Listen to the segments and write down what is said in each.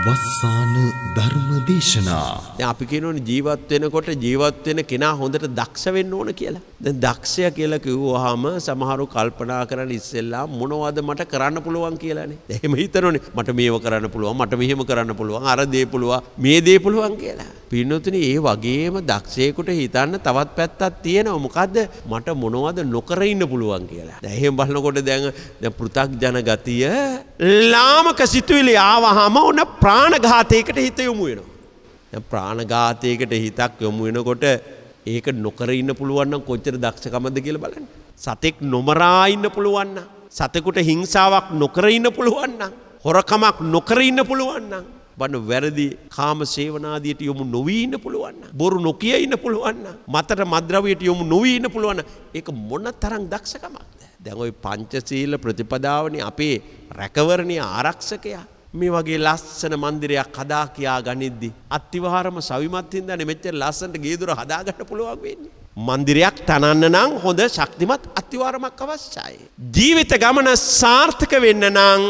වස්සාන ධර්ම දේශනා. දැන් අපි කියනෝනේ ජීවත් වෙනකොට ජීවත් වෙන කෙනා හොඳට දක්ෂ වෙන්න ඕන කියලා. දැන් දක්ෂය කියලා කිව්වහම සමහරව කල්පනා කරන ඉස්සෙල්ලා මොනවද මට කරන්න පුළුවන් කියලානේ. එහෙම හිතනෝනේ මට මේව කරන්න පුළුවන්, මට මෙහෙම කරන්න පුළුවන්, අර දේ පුළුවන්, මේ දේ පුළුවන් කියලා. පින්නතුනේ ඒ වගේම දක්ෂයෙකුට හිතන්න තවත් පැත්තක් තියෙනවා. මොකද්ද? මට මොනවද නොකර ඉන්න පුළුවන් කියලා. දැන් එහෙම බලනකොට දැන් පෘථග්ජන ගතිය ලාමක සිතුවිලි ආවහම උන ප්‍රාණඝාතයකට හිත යොමු වෙනවා. දැන් ප්‍රාණඝාතයකට හිතක් යොමු වෙනකොට ඒක නොකර ඉන්න පුළුවන් නම් කොච්චර දක්ෂකමද කියලා බලන්න. සතෙක් නොමරා ඉන්න පුළුවන් නම්, සතෙකුට හිංසාවක් නොකර ඉන්න පුළුවන් නම්, හොරකමක් නොකර ඉන්න පුළුවන් නම්, බන වැරදි කාම සේවනාදියට යොමු නොවී ඉන්න පුළුවන් නම්, බොරු නොකිය ඉන්න පුළුවන් නම්, මතට මද්ද්‍රව්‍යයට යොමු නොවී ඉන්න පුළුවන් නම්, ඒක මොන තරම් දක්ෂකමක්ද? දැන් ওই පංචශීල ප්‍රතිපදාවනේ අපේ රැකවරණීය ආරක්ෂකයා. මේ වගේ ලස්සන මන්දිරයක් හදා කියා ගනිද්දි අත්තිවහරම සවිමත් හින්දානේ මෙච්චර ලස්සනට ගේ දොර හදා ගන්න පුළුවන් වෙන්නේ. මන්දිරයක් තනන්න නම් හොඳ ශක්තිමත් අත්තිවහරමක් අවශ්‍යයි. ජීවිත ගමන සාර්ථක වෙන්න නම්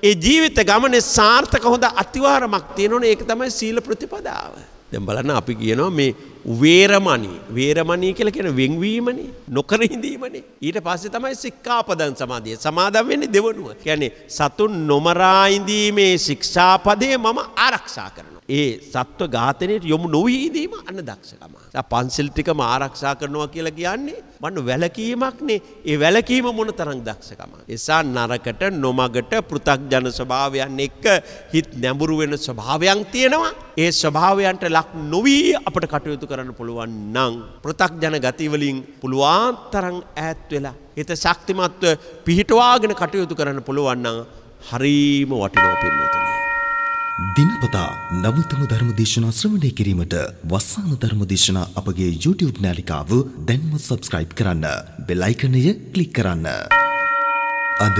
ඒ ජීවිත ගමනේ සාර්ථක හොඳ අත්තිවහරමක් තියෙනවනේ. ඒක තමයි සීල ප්‍රතිපදාව. දැන් බලන්න අපි කියනවා මේ වේරමණී කියලා කියන වෙන්වීමනේ, නොකර ඉඳීමනේ. ඊට පස්සේ තමයි සික්ඛාපදං සමාදිය. සමාදම් වෙන්නේ දෙවනුව. කියන්නේ සතුන් නොමරා ඉඳීමේ ශික්ෂාපදේ මම ආරක්ෂා කරනවා. ඒ සත්ව ඝාතනයට යොමු නොවී ඉඳීම අන්න දක්ෂකම. පන්සිල් ටිකම ආරක්ෂා කරනවා කියලා කියන්නේ වන්න වැලකීමක්නේ. ඒ වැලකීම මොන තරම් දක්ෂකම. එසා නරකට නොමගට පෘථග්ජන ස්වභාවයන් එක්ක හිත නැඹුරු වෙන ස්වභාවයන් තියෙනවා. ඒ ස්වභාවයන්ට ලක් නොවී අපට කටයුතු කරන්න පුළුවන් නම් පෘථග්ජන ගති වලින් පුළුවන් තරම් ඈත් වෙලා හිත ශක්තිමත්ව පිහිටවාගෙන කටයුතු කරන්න පුළුවන් නම් හරීම වටිනවා පින්නතුනි. දිනපතා නවතම ධර්ම දේශනා ශ්‍රවණය කිරීමට වස්සාන ධර්ම දේශනා අපගේ YouTube නාලිකාව දැන්ම subscribe කරන්න. බෙල් අයිකනය ක්ලික් කරන්න. අද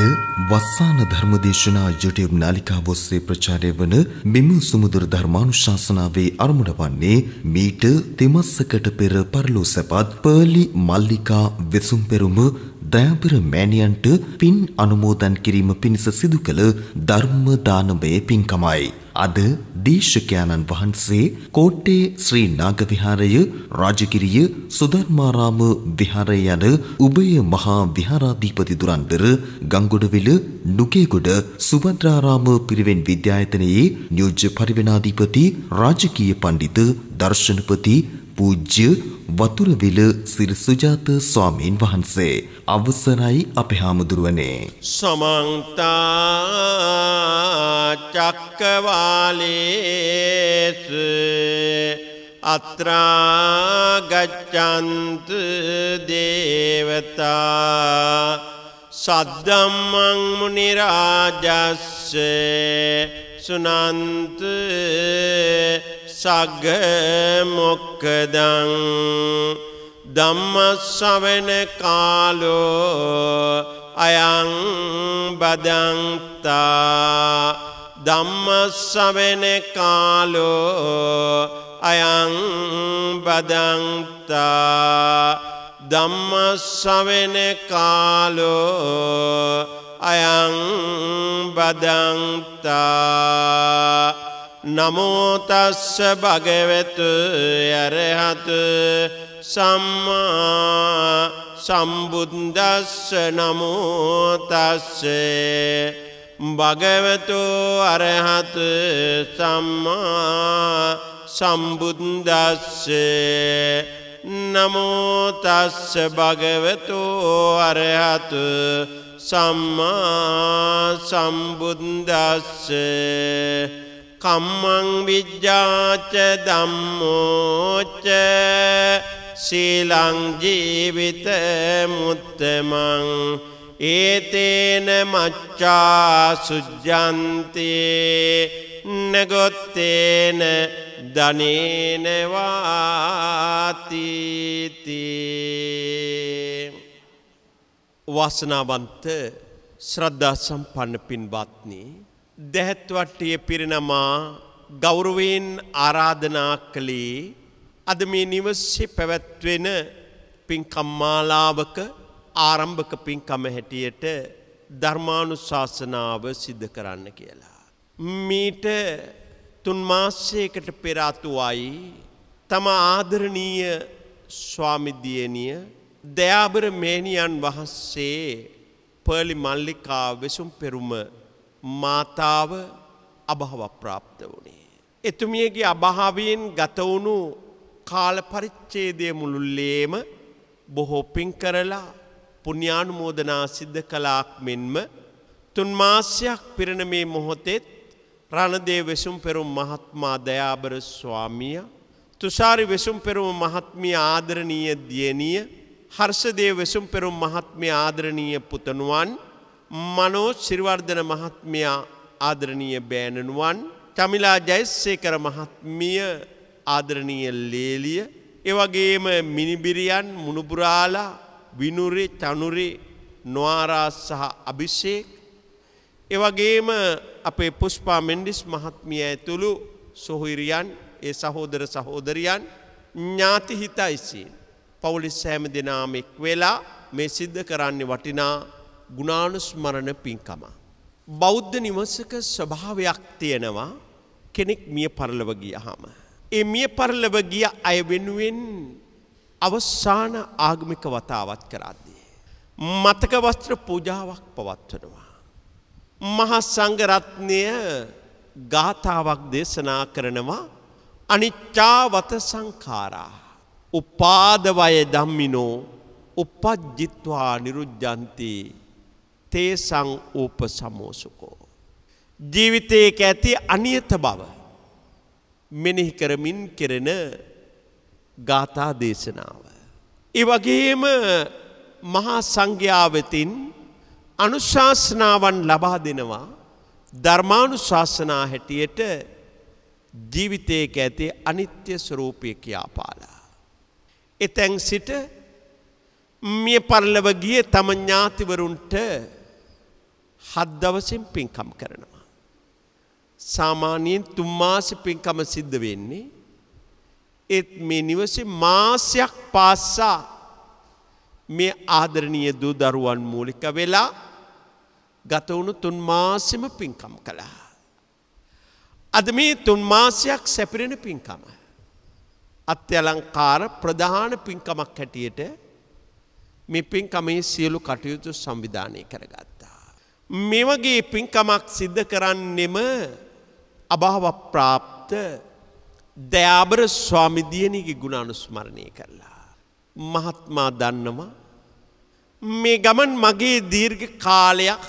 වස්සාන ධර්ම දේශනා YouTube නාලිකාව ඔස්සේ ප්‍රචාරය වන මෙම සුමුදුර ධර්මානුශාසනාවේ අරමුණ වන්නේ මීට තෙමස්සකට පෙර පරලෝ සැපත් පර්ලි මල්ලිකා වෙසුම් පෙරුම දයාබර මෑණියන්ට පින් අනුමෝදන් කිරීම පිණිස සිදු කළ ධර්ම දානමය පින්කමයි. අද දේශකයන්න් වහන්සේ කෝට්ටේ ශ්‍රී නාග විහාරය, රාජගිරිය සුධර්මාරාම විහාරය යන උභය මහා විහාරාධිපති දුරන්දර ගංගොඩවිල නුගේගොඩ සුභද්‍රාරාම පිරිවෙන් විද්‍යායතනයේ නියෝජ්‍ය පරිවෙනාධිපති රාජකීය පඬිතු දර්ශනපති පූජ්‍ය වතුරවිල සිරි සුජාත ස්වාමීන් වහන්සේ. අවසරයි අපේ හාමුදුරුවනේ. සමන්ත චක්කවාලේසු අත්‍රා ගච්ඡන්තු දේවතා සද්දම්මං මුනි රාජස්ස සුනන්තු සග්ග මොක්කදං ධම්මස්සවන කාලෝ අයං බදන්තා ධම්මස්සවන කාලෝ අයං බදන්තා ධම්මස්සවන කාලෝ අයං බදන්තා නමෝ තස්ස භගවතු අරහතු සම්මා සම්බුද්දස්ස නමෝ තස්ස භගවතු අරහතු සම්මා සම්බුද්දස්ස නමෝ තස්ස භගවතු අරහතු සම්මා සම්බුද්දස්ස කම්මං විජ්ජාච ධම්මෝච සීලං ජීවිත මුත්තමං ඒතේන මච්ඡා සුජ්ජන්ති නගොත්තේන ධනේන වාති වාසනාවන්ත ශ්‍රද්ධා සම්පන්න පින්වත්නි, දැහැත්වට්ටිය පිරිනමා ගෞරවයෙන් ආරාධනා කළේ අද මේ නිවසේ පැවැත්වෙන පින්කම් මාලාවක ආරම්භක පින්කම හැටියට ධර්මානුශාසනාව සිද්ධ කරන්න කියලා. මීට 3 මාසයකට පෙර අතුවයි තම ආදරණීය ස්වාමිදියණිය දයාබර මේනියන් වහන්සේ පර්ලි මල්ලිකා වෙසුම් පෙරුම මාතාව අභාව ප්‍රාප්ත වුණේ. එතුමියගේ අභාවයෙන් ගත වුණු කාල පරිච්ඡේදය මුළුල්ලේම බොහෝ පින් කරලා පුණ්‍යානුමෝදනා සිද්ධ කළාක් මෙන්ම 3 මාසයක් පිරෙන මේ මොහොතේ රණදේ වෙසුම් පෙරුම මහත්මා දයාබර ස්වාමියා, තුෂාරි වෙසුම් පෙරුම මහත්මිය ආදරණීය දියණිය, හර්ෂදේව වෙසුම් පෙරුම මහත්මිය ආදරණීය පුතණුවන්, මනෝජ් සිරිවර්ධන මහත්මිය ආදරණීය බෑණනුවන්, චමිලා ජයසේකර මහත්මිය ආදරණීය ලේලිය, ඒ වගේම මිනිබිරියන් මුණුබුරාලා, විනුරි, තනුරි, නොආරා සහ අභිෂේක්, ඒ වගේම අපේ පුෂ්පා මෙන්ඩිස් මහත්මිය ඇතුළු සොහොයුරියන්, ඒ සහෝදර සහෝදරියන්, ඥාති හිතයිසින් පවුලේ සෑම දෙනාම එක් වෙලා මේ සිද්ධ කරන්නේ වටිනා ගුණානුස්මරණ පින්කම. බෞද්ධ නිවසක ස්වභාවයක් තියෙනවා කෙනෙක් මිය පරලොව ගියහම. ඒ මිය පරලොව ගිය අය වෙනුවෙන් අවසාන ආගමික වතාවත් කරද්දී මතක වස්ත්‍ර පූජාවක් පවත්වනවා. මහා සංඝ රත්නය ගාථාවක් දේශනා කරනවා. අනිච්චාවත සංඛාරා උපාදවය ධම්මිනෝ උපජ්ජිත්වා නිරුද්ධಂತಿ තේසං උපසමෝසුකෝ. ජීවිතයේ ඇති අනියත බව මෙනෙහි කරමින් කෙරෙන ගාථා දේශනාව. ඒ වගේම මහා සංඝයා වෙතින් අනුශාසනාවන් ලබා දෙනවා ධර්මානුශාසනා හැටියට ජීවිතයේ ඇති අනිත්‍ය ස්වરૂපය කියාපාලා. එතෙන් සිට මිය පරලොව ගිය තම ඥාතිවරුන්ට 7 දවසින් පින්කම් කරනවා. සාමාන්‍යයෙන් 3 මාස පින්කම සිද්ධ වෙන්නේ. ඒත් මේ නිවසේ මාසයක් පාසා මේ ආදරණීය දූ දරුවන් මූලික වෙලා ගත වුණු 3 මාසෙම පින්කම් කළා. අද මේ 3 මාසයක් සැපිරෙන පින්කම අත්‍යලංකාර ප්‍රධාන පින්කමක් හැටියට මේ පින්කමේ සියලු කටයුතු සංවිධානය කරගත්තා. මේ වගේ පින්කමක් සිද්ධ කරන්නෙම අභාව ප්‍රාප්ත දයාබර ස්වාමිදියණියගේ ගුණ අනුස්මරණය කළා. මහත්මා දන්නවා මේ ගමන් මගේ දීර්ඝ කාලයක්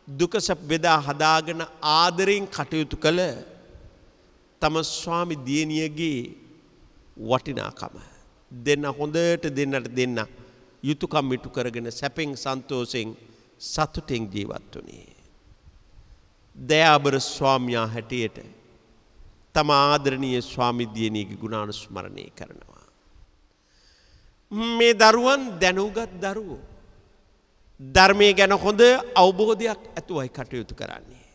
දුකසප් බෙදා හදාගෙන ආදරයෙන් කටයුතු කළ තම ස්වාමි දියණියගේ වටිනාකම දෙන්න හොඳට දෙන්නට දෙන්න යුතුයකම් ඉටු කරගෙන සැපෙන් සන්තෝෂෙන් සතුටින් ජීවත් වුණේ. දයාබර ස්වාමියා හැටියට තම ආදරණීය ස්වාමි දියණියගේ ගුණානුස්මරණය කරනවා. මේ දරුවන් දැනුගත් දරුවෝ ධර්මයේ ගැන හොඳ අවබෝධයක් ඇතුවයි කටයුතු කරන්නේ.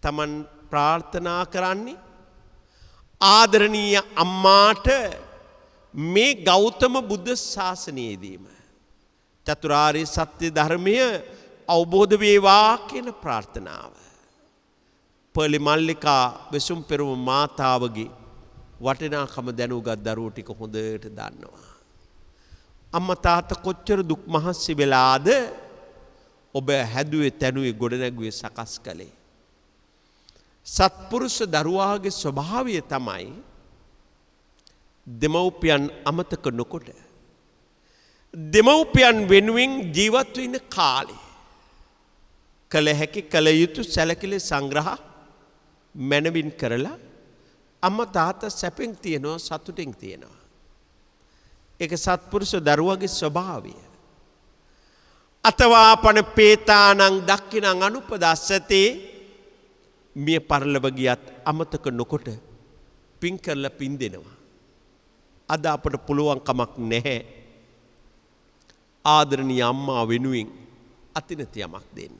තමන් ප්‍රාර්ථනා කරන්නේ ආදරණීය අම්මාට මේ ගෞතම බුද්ධ ශාසනයේදීම චතුරාර්ය සත්‍ය ධර්මය අවබෝධ වේවා කියන ප්‍රාර්ථනාව. පර්ලි මල්ලිකා වෙසුම් පෙරුම මාතාවගේ වටිනාකම දැනුගත් දරුවෝ ටික හොඳට දන්නවා. අම්මා තාත්තා කොච්චර දුක් මහන්සි වෙලාද ඔබ හැදුවේ තැනුවේ ගොඩනැගුවේ සකස් කළේ. සත්පුරුෂ දරුවාගේ ස්වභාවය තමයි දෙමව්පියන් අමතක නොකොට දෙමව්පියන් වෙනුවෙන් ජීවත් වෙන කාලේ කළ හැකි කළ යුතු සැලකිලි සංග්‍රහ මනවින් කරලා අම්මා තාත්තා සැපෙන් තියනවා සතුටින් තියනවා. ඒක සත්පුරුෂ දරුවගේ ස්වභාවය. අතවාපන පේතානං දක්ඛිනං අනුපදස්සතේ මිය පරලොව ගියත් අමතක නොකොට පින් කරලා පින් දෙනවා. අද අපට පුළුවන් කමක් නැහැ ආදරණීය අම්මා වෙනුවෙන් අතිනත යමක් දෙන්න.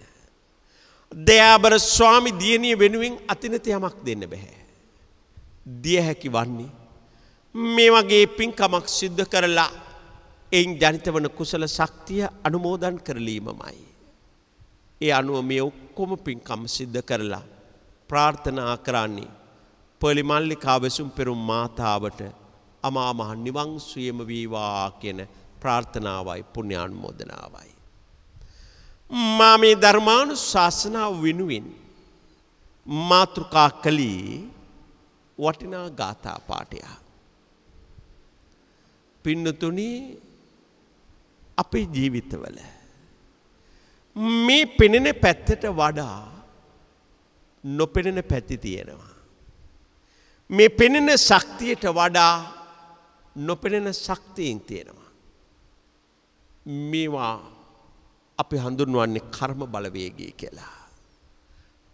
දයාබර ස්වාමි දියණිය වෙනුවෙන් අතිනත යමක් දෙන්න බෑ. දිය හැකි වන්නේ මේ වගේ පින්කමක් සිද්ධ කරලා එයින් ජනිත වන කුසල ශක්තිය අනුමෝදන් කරලීමමයි. ඒ අනුව මේ ඔක්කොම පින්කම් සිද්ධ කරලා ප්‍රාර්ථනා කරන්නේ පොලිමල්ලිකා වෙසුම් පෙරුම් මාතාවට අමා මහ නිවන් සුවයම වේවා කියන ප්‍රාර්ථනාවයි පුණ්‍යානුමෝදනාවයි. මා මේ ධර්මානුශාසනාව වෙනුවෙන් මාතෘකා කළේ වටිනා ගාථා පාඨය. පින්නතුනි අපේ ජීවිතවල මේ පෙනෙන පැත්තට වඩා නොපෙනෙන පැති තියෙනවා. මේ පෙනෙන ශක්තියට වඩා නොපෙනෙන ශක්තියින් තියෙනවා. මේවා අපි හඳුන්වන්නේ කර්ම බලවේගය කියලා.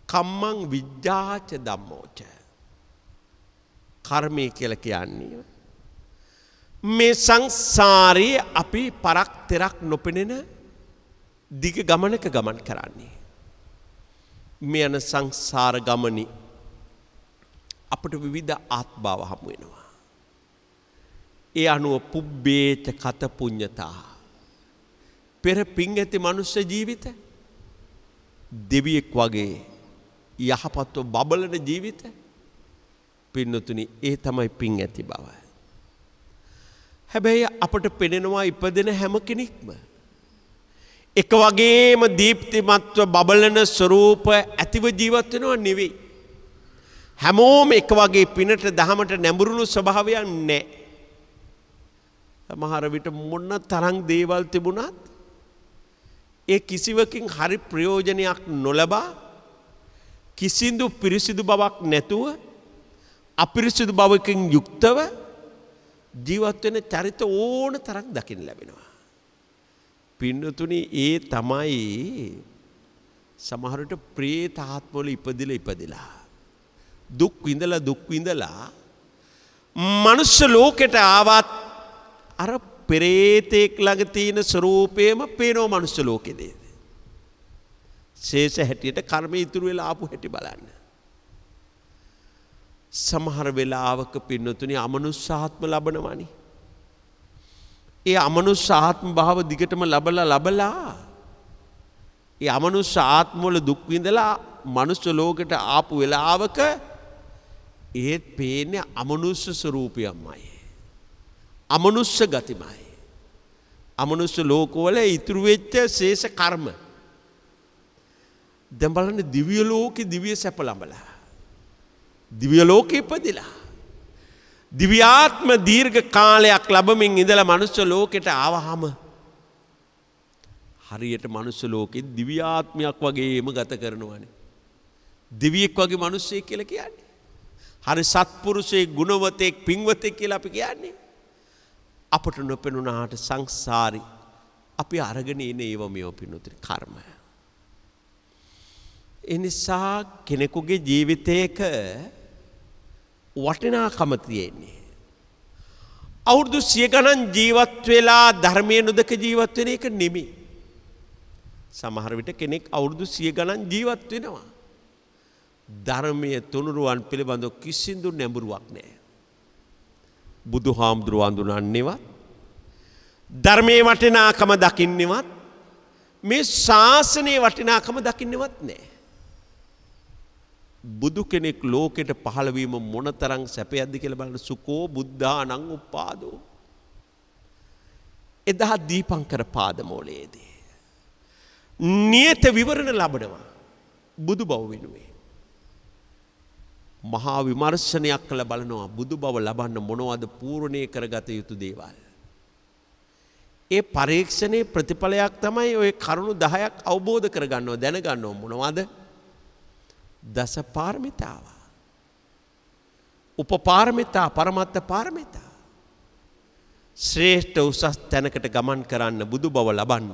කම්මං විජ්ජාච ධම්මෝච. කර්මය කියලා කියන්නේ මේ සංසාරයේ අපි පරක් තෙරක් නොපෙනෙන දිග ගමනක ගමන් කරන්නේ. මේ යන සංසාර ගමනි අපට විවිධ ආත්භාව හමු වෙනවා. ඒ අනුව පුබ්බේච කත පුඤ්ඤතා. පෙර පින් ඇති මනුෂ්‍ය ජීවිත දෙවියෙක් වගේ යහපත්ව බබලන ජීවිත පින්නතුනි ඒ තමයි පින් ඇති බව. හැබැයි අපට පෙනෙනවා ඉපදෙන හැම කෙනෙක්ම එක වගේම දීප්තිමත්ව බබලන ස්වරූප ඇතිව ජීවත් වෙනව නෙවෙයි. හැමෝම එක වගේ පිනට දහමට නැඹුරුණු ස්වභාවයක් නැහැ. සමහර විට මොන තරම් දේවල් තිබුණත් ඒ කිසිවකින් හරි ප්‍රයෝජනයක් නොලබා කිසිදු පිරිසිදු බවක් නැතුව අපිරිසිදු බවකින් යුක්තව ජීවත් වෙන චරිත ඕන තරම් දකින්න ලැබෙනවා. පින්නතුනි ඒ තමයි සමහරට ප්‍රේත ආත්මවල ඉපදිලා දුක් විඳලා මනුෂ්‍ය ලෝකෙට ආවත් අර පෙරේතෙක් ළඟ තියෙන ස්වરૂපේම පේනවා මනුෂ්‍ය ලෝකෙදී. ශේෂ හැටියට කර්ම ඉතුරු වෙලා ආපු හැටි බලන්න. සමහර වෙලාවක පින්නතුනි අමනුෂ්‍යාත්ම ලබනවනේ. ඒ අමනුෂ්‍ය ආත්ම භාව දිගටම ලබලා ඒ අමනුෂ්‍ය ආත්ම වල දුක් විඳලා මනුෂ්‍ය ලෝකෙට ආපු වෙලාවක ඒත් පේන්නේ අමනුෂ්‍ය ස්වરૂපයමයි. අමනුෂ්‍ය ගතිමයි. අමනුෂ්‍ය ලෝකවල ඉතුරු වෙච්ච ශේෂ කර්ම. දැන් බලන්න දිව්‍ය ලෝකේ දිව්‍ය සැප ලබලා. දිව්‍ය ලෝකේ ඉපදිලා. දිව්‍යාත්ම දීර්ඝ කාලයක් ලැබමින් ඉඳලා මනුෂ්‍ය ලෝකෙට ආවහම හරියට මනුෂ්‍ය ලෝකෙ දිව්‍යාත්මයක් වගේම ගත කරනවානේ. දිව්‍යෙක් වගේ මිනිස්සෙක් කියලා කියන්නේ. හරි සත්පුරුෂයෙක්, ගුණවතෙක්, පින්වතෙක් කියලා අපි කියන්නේ. අපට නොපෙනුනාට සංසාරي අපි අරගෙන ඉන්නේ ඒව මේව පිනුතුනි කර්ම. ඒ නිසා කෙනෙකුගේ ජීවිතයක වටිනාකම තියෙන්නේ. අවුරුදු 100 ගණන් ජීවත් වෙලා ධර්මයේ නොදක ජීවත් වෙන එක නෙමෙයි. සමහර විට කෙනෙක් අවුරුදු 100 ගණන් ජීවත් වෙනවා. ධර්මයේ තුනුරුවන් පිළිබඳව කිසිදු නැඹුරුවක් නැහැ. බුදුහාමුදුරුවෝ අඳුනන්නේවත් ධර්මයේ වටිනාකම දකින්නේවත් මේ ශාසනයේ වටිනාකම දකින්නේවත් නැහැ. බුදු කෙනෙක් ලෝකෙට පහළ වීම මොනතරම් සැපයක්ද කියලා බලන්න. සුකෝ බුද්ධානං උපාදෝ. එදා දීපංකර පාදමෝලයේදී නියත විවරණ ලබනවා බුදු බව වෙනුවෙන්. මහා විමර්ශනයක් කළ බලනවා බුදු බව ලබන්න මොනවද පූර්ණේ කරගත යුතු දේවල්. ඒ පරීක්ෂණයේ ප්‍රතිඵලයක් තමයි ඔය කරුණු 10ක් අවබෝධ කරගන්නව දැනගන්නව මොනවද? දස පාරමිතාව. උපපාරමිතා, පරමත්ත පාරමිතා. ශ්‍රේෂ්ඨ උසස් තැනකට ගමන් කරන්න බුදු බව ලබන්න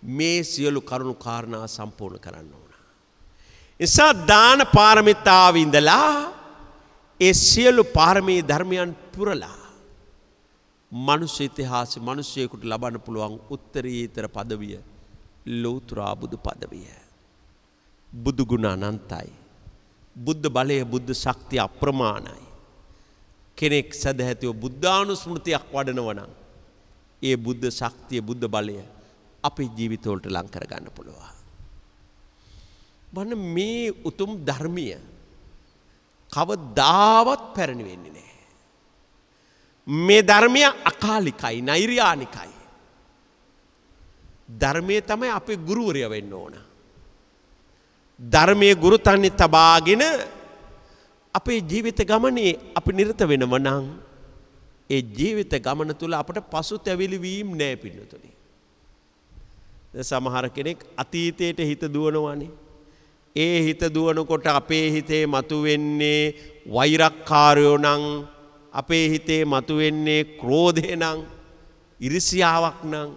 මේ සියලු කරුණු කාරණා සම්පූර්ණ කරන්න ඕන. නිසා දාන පාරමිතාව ඉඳලා ඒ සියලු පාරමී ධර්මයන් පුරලා මනුෂ්‍ය ඉතිහාසයේ මිනිසෙකුට ලබන්න පුළුවන් උත්තරීතර পদවිය ලෞතර බුදු পদවිය. බුදු ගුණ අනන්තයි. බුද්ධ බලය, බුද්ධ ශක්තිය අප්‍රමාණයි. කෙනෙක් සදහැතිව බුද්ධානුස්මෘතියක් වඩනවා නම් ඒ බුද්ධ ශක්තිය, බුද්ධ බලය අපේ ජීවිතවලට ලං කර ගන්න පුළුවන්. බන්න මේ උතුම් ධර්මය කවදාවත් පැරණි වෙන්නේ නැහැ. මේ ධර්මය අකාලිකයි, නෛර්යානිකයි. ධර්මයේ තමයි අපේ ගුරුවරයා වෙන්න ඕන. ධර්මයේ ගුරුතන්නේ තබාගෙන අපේ ජීවිත ගමනේ අපි නිරත වෙනව නම් ඒ ජීවිත ගමන තුල අපට පසුතැවිලි වීම නෑ පින්නතුනි. සමහර කෙනෙක් අතීතයට හිත දුවනවානේ. ඒ හිත දුවනකොට අපේ හිතේ මතුවෙන්නේ වෛරක්කාරයෝ නම්, අපේ හිතේ මතුවෙන්නේ ක්‍රෝධය නම්, ඉරිසියාවක් නම්,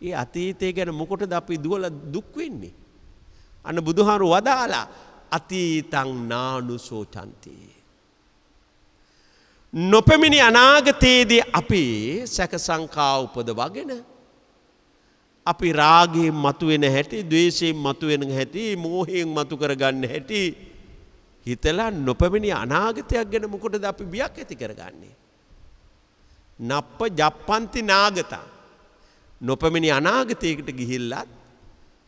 ඒ අතීතය ගැන මොකටද අපි දුවලා දුක් වෙන්නේ? අන්න බුදුහාරු වදාලා අතීතං නානුසෝචන්ති. නොපෙමිණි අනාගතයේදී අපි සැක සංකා උපදවගෙන අපි රාගයෙන් මතුවෙන හැටි, ද්වේෂයෙන් මතුවෙන හැටි, මෝහයෙන් මතු කරගන්න හැටි හිතලා නොපෙමිණි අනාගතයක් ගැන මොකටද අපි බියක් ඇති කරගන්නේ? නප්ප ජප්පන්ති නාගතං. නොපෙමිණි අනාගතයකට ගිහිල්ලත්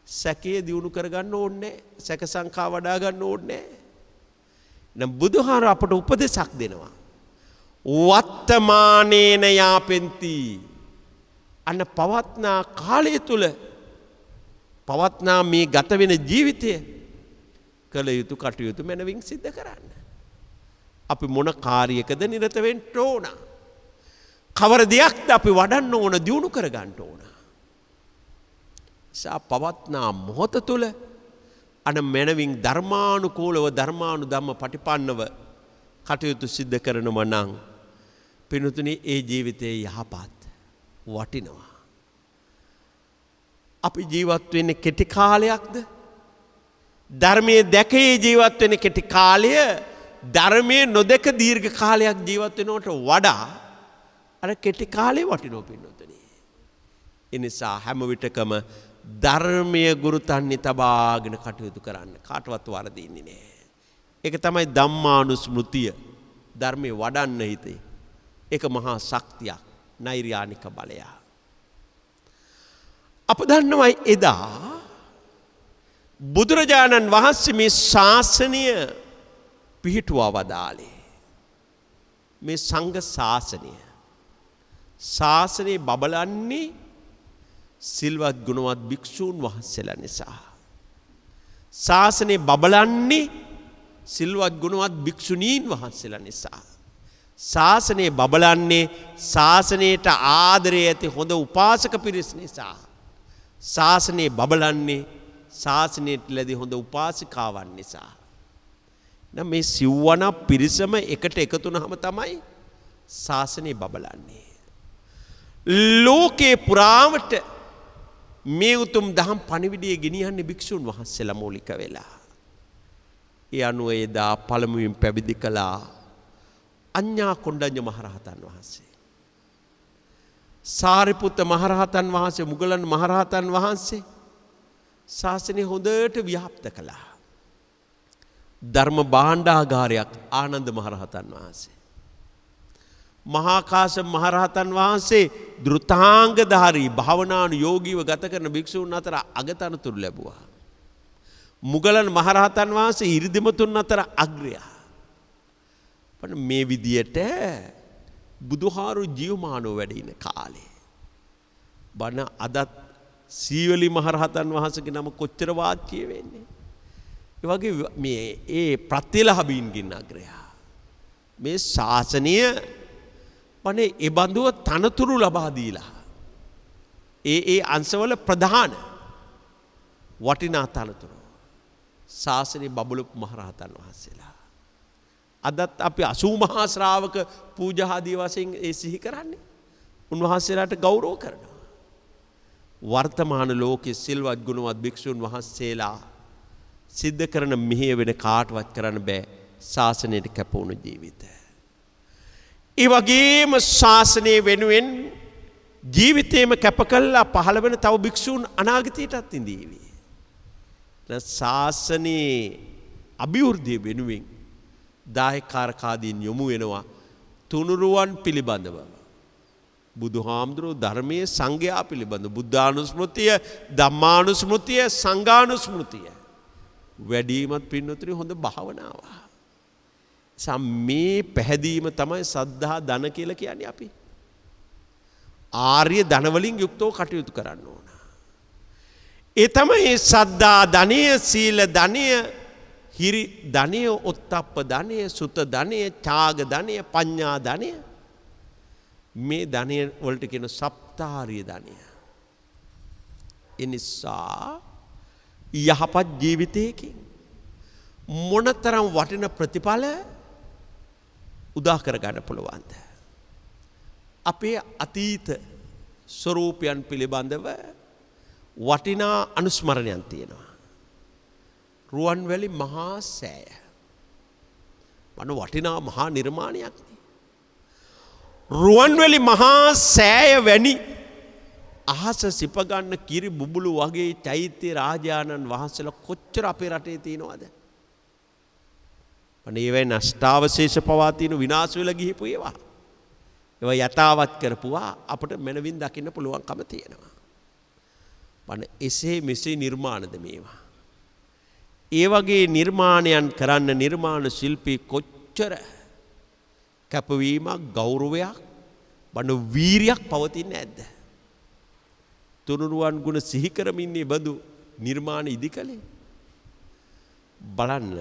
සැකේ දියුණු කරගන්න ඕනේ, සැක සංකා වඩා ගන්න ඕනේ. නම් බුදුහාර අපට උපදේශක් දෙනවා. වත්තමානේන යාපෙන්ති. අන්න පවත්නා කාලය තුල පවත්නා මේ ගත වෙන ජීවිතය කළ යුතු කටයුතු මනවින් සිද්ධ කරන්න. අපි මොන කාර්යයකද නිරත වෙන්න ඕන? කවර දෙයක්ද අපි වඩන්න ඕන, දියුණු කරගන්න ඕන? පවත්නා මොහොත තුළ අන මැනවින් ධර්මානුකූලව ධර්මානුධම්ම පටිපන්නව කටයුතු සිද්ධ කරනව නම් පිනුතුනි ඒ ජීවිතයේ යහපත් වටිනවා. අපි ජීවත් වෙන්නේ කෙටි කාලයක්ද? ධර්මයේ දැකේ ජීවත් වෙන කෙටි කාලය ධර්මයේ නොදක දීර්ඝ කාලයක් ජීවත් වෙනවට වඩා අර කෙටි කාලේ වටිනවා පින්නතුනි. ඒ නිසා හැම විටකම ධර්මයේ ගුරුතන්නේ තබාගෙන කටයුතු කරන්න. කාටවත් වරදින්නේ නැහැ. ඒක තමයි ධම්මානුස්මෘතිය. ධර්මයේ වඩන්න හිතේ. ඒක මහා ශක්තියක්, නෛර්යානික බලයක්. අප දන්නවයි එදා බුදුරජාණන් වහන්සේ මේ ශාසනය පිහිටුවා වදාළේ. මේ සංඝ ශාසනය. ශාසනය බබලන්නේ සිල්වත් ගුණවත් භික්ෂූන් වහන්සේලා නිසා. ශාසනය බබලන්නේ සිල්වත් ගුණවත් භික්ෂුණීන් වහන්සේලා නිසා. ශාසනය බබලන්නේ ශාසනයට ආදරය ඇති හොඳ උපාසක පිරිස් නිසා. ශාසනය බබලන්නේ ශාසනයට ලැබි හොඳ උපාසිකාවන් නිසා. නම් මේ සිව්වන පිරිසම එකට එකතු වුණාම තමයි ශාසනය බබලන්නේ. ලෝකේ පුරාවට මේ උතුම් දහම් පණිවිඩය ගෙනියන්නේ භික්ෂුන් වහන්සේලා මූලික වෙලා. ඒ අනුව එදා පළමුවෙන් පැවිදි කළා අඤ්ඤා කොණ්ඩඤ්ඤ මහරහතන් වහන්සේ. සාරිපුත්ත මහරහතන් වහන්සේ, මුගලන් මහරහතන් වහන්සේ ශාසනය හොඳට ව්‍යාප්ත කළා. ධර්ම භාණ්ඩාගාරයක් ආනන්ද මහරහතන් වහන්සේ. මහා කාශ්‍යප මහරහතන් වහන්සේ ධෘතාංගධාරී භාවනානුයෝගීව ගත කරන භික්ෂූන් අතර අගතනතුරු ලැබුවා. මුගලන් මහරහතන් වහන්සේ ඉරිදිමතුන් අතර අග්‍රයා. මේ විදියට බුදුහාරු ජීවමානව වැඩ ඉන කාලේ බණ අදත් සීවලි මහරහතන් වහන්සේගේ නම කොච්චර වාක්‍ය වෙන්නේ. ඒ වගේ මේ ඒ ප්‍රත්‍යලහබීන්ගින් අග්‍රයා. මේ ශාසනය වනේ ඒ බඳුව තනතුරු ලබා දීලා ඒ අංශවල ප්‍රධාන වටිනා තනතුරු ශාසනය බබලුපු මහරහතන් වහන්සේලා. අදත් අපි 80 මහා ශ්‍රාවක පූජා ආදී වශයෙන් ඒ සිහි කරන්නේ. උන්වහන්සේලාට ගෞරව කරනවා. වර්තමාන ලෝකයේ සිල්වත් ගුණවත් භික්ෂුන් වහන්සේලා සිද්ධ කරන මෙහෙය වෙන කාටවත් කරන්න බෑ ශාසනයට කැපවුණු ජීවිතය. ඒ වගේම ශාසනය වෙනුවෙන් ජීවිතේම කැප කළා පහළ වෙන තව භික්ෂුන් අනාගතයටත් ඉඳීවි. ශාසනයේ අභිවෘද්ධිය වෙනුවෙන් දායකාරකාදීන් යොමු වෙනවා තුනුරුවන් පිළිබඳව. බුදුහාමුදුරුවෝ ධර්මයේ සංඝයා පිළිබඳව බුද්ධානුස්මෘතිය, ධම්මානුස්මෘතිය, සංඝානුස්මෘතිය වැඩිමත් පින්නතුනි හොඳ භාවනාවක්. මේ පැහැදීම තමයි සද්ධා ධන කියලා කියන්නේ අපි. ආර්ය ධන වලින් යුක්තව කටයුතු කරන්න ඕන. ඒ තමයි සද්ධා ධනය, සීල ධනය, හිරි ධනය, ඔත්තප්ප ධනය, සුත ධනය, ත්‍යාග ධනය, පඤ්ඤා ධනය. මේ ධනය වලට කියන සප්තාර්ය ධනය. ඒ නිසා යහපත් ජීවිතයකින් මොනතරම් වටින ප්‍රතිඵල උදා කරගන්න පුළුවන්ද? අපේ අතීත ස්වරූපයන් පිළිබඳව වටිනා අනුස්මරණයන් තියෙනවා. රුවන්වැලි මහා සෑය. වටිනා මහා නිර්මාණයක්. රුවන්වැලි මහා සෑය වැනි අහස සිපගන්න කිරි බුබුලු වගේ චෛත්‍ය රාජානන් වහන්සේලා කොච්චර අපේ රටේ තියෙනවද? ඒවයි නෂ්ටාවශේෂ පවා තියෙන විනාශ වෙලා ගිහිපු ඒවා. ඒවා යථාවත් කරපුවා අපිට මනවින් දකින්න පුළුවන්කම තියෙනවා. එසේ මෙසේ නිර්මාණද මේවා. ඒ වගේ නිර්මාණයන් කරන්න නිර්මාණ ශිල්පී කොච්චර කැපවීමක්, ගෞරවයක්, වීරියක් පවතින්නේ නැද්ද? තුනුරුවන් ගුණ සිහි කරමින් මේ බඳු නිර්මාණ ඉදිකලේ. බලන්න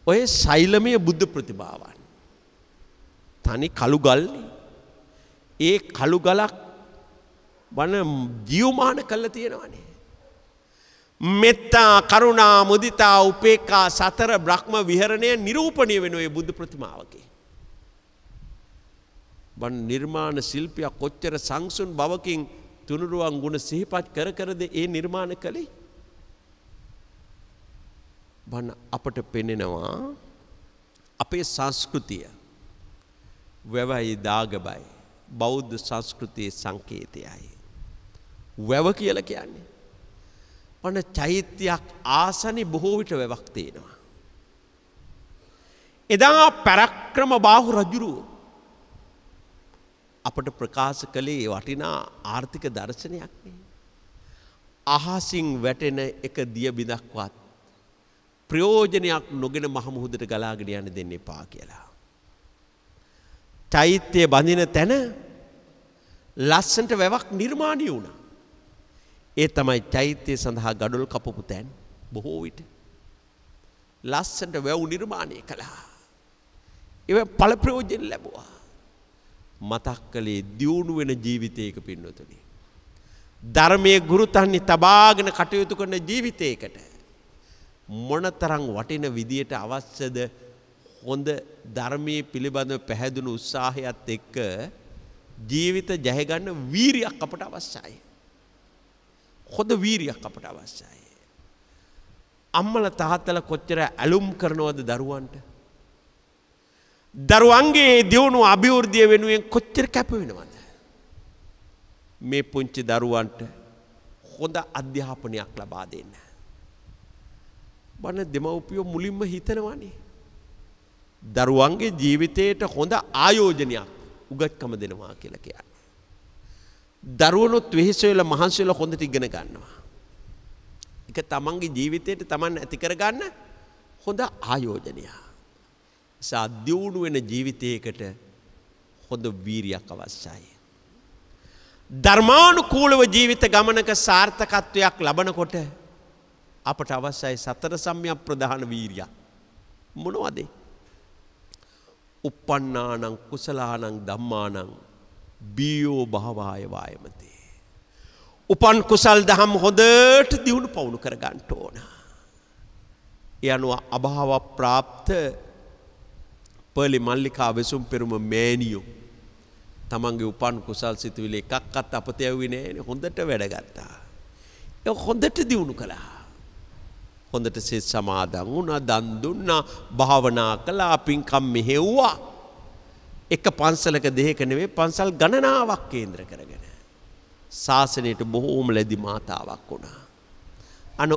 ඔය ශෛලමය බුද්ධ ප්‍රතිභාවන්. තනි කළු ගල්නේ. ඒ කළු ගලක් ජීවමාන කළා තියෙනවනේ. මෙත්තා, කරුණා, මුදිතා, උපේක්ඛා සතර බ්‍රහ්ම විහරණය නිරූපණය වෙන ඔය බුද්ධ ප්‍රතිමාවකේ. නිර්මාණ ශිල්පියා කොච්චර සංසුන් බවකින් තුනුරුවන් ගුණ සිහිපත් කර කරද ඒ නිර්මාණ කළේ. අපට පෙනෙනවා අපේ සංස්කෘතිය වැවයි දාගබයි බෞද්ධ සංස්කෘතියේ සංකේතයයි. වැව කියලා කියන්නේ චෛත්‍යයක් ආසනි බොහෝ විට වැවක් තියෙනවා. එදා පරාක්‍රම බාහු රජුරු අපට ප්‍රකාශ කළේ වටිනා ආර්ථික දර්ශනයක් නේ. අහසින් වැටෙන එක දිය බිඳක්වත් ප්‍රයෝජනයක් නොගෙන මහ මුහුදට ගලාගෙන යන්න දෙන්න එපා කියලා. චෛත්‍යය බඳින තැන ලස්සනට වැවක් නිර්මාණය වුණා. ඒ තමයි චෛත්‍යය සඳහා ගඩොල් කපපු තැන් බොහෝ විට ලස්සනට වැව් නිර්මාණය කළා. ඒව ඵල ප්‍රයෝජන ලැබුවා. මතක් කළේ දියුණු වෙන ජීවිතයක පින්නතුනි. ධර්මයේ ගුරුතන්නේ තබාගෙන කටයුතු කරන ජීවිතයකට මොනතරම් වටින විදියට අවශ්‍යද හොඳ ධර්මයේ පිළිබඳව පැහැදුණු උත්සාහයත් එක්ක ජීවිත ජය ගන්න වීරියක් අපට අවශ්‍යයි. හොඳ වීරියක් අපට අවශ්‍යයි. අම්මලා තාත්තලා කොච්චර ඇලුම් කරනවද දරුවන්ට? දරුවන්ගේ දියුණුව අභිවෘද්ධිය වෙනුවෙන් කොච්චර කැප වෙනවද? මේ පුංචි දරුවන්ට හොඳ අධ්‍යාපනයක් ලබා දෙන්න. දෙමව්පියෝ මුලින්ම හිතනවානේ දරුවන්ගේ ජීවිතයට හොඳ ආයෝජනයක් උගත්කම දෙනවා කියලා කියන්නේ. දරුවනොත් වෙහෙස වෙලා මහන්සි වෙලා හොඳට ඉගෙන ගන්නවා. ඒක තමන්ගේ ජීවිතයට තමන් ඇති කරගන්න හොඳ ආයෝජනයක්. සාධ්‍යුණු වෙන ජීවිතයකට හොඳ වීරියක් අවශ්‍යයි. ධර්මානුකූලව ජීවිත ගමනක සාර්ථකත්වයක් ලබනකොට අපට අවශ්‍යයි සතර සම්‍යක් ප්‍රධාන වීරියක්. මොනවද? uppannānaṁ කුසලානං ධම්මානං බියෝ භාවාය වායමතේ. උපන් කුසල් දහම් හොඳට දියුණු පවුණු කර ගන්න ඕන. ඒ අනුව අභාව ප්‍රාප්ත පළි මල්ලිකා වෙසුම් පෙරුම මෑණියෝ තමන්ගේ උපන් කුසල් සිතුවිලි එකක්වත් අපතේ යුවේ නෑනේ. හොඳට වැඩ ගත්තා. ඒ හොඳට දියුණු කළා. හොඳට සිත සමාදන් වුණා, දන් දුන්නා, භාවනා කළා, පින්කම් මෙහෙව්වා. එක පන්සලක දෙයක නෙවෙයි පන්සල් ගණනාවක් කේන්ද්‍ර කරගෙන ශාසනයට බොහෝම ලැබි මාතාවක් වුණා.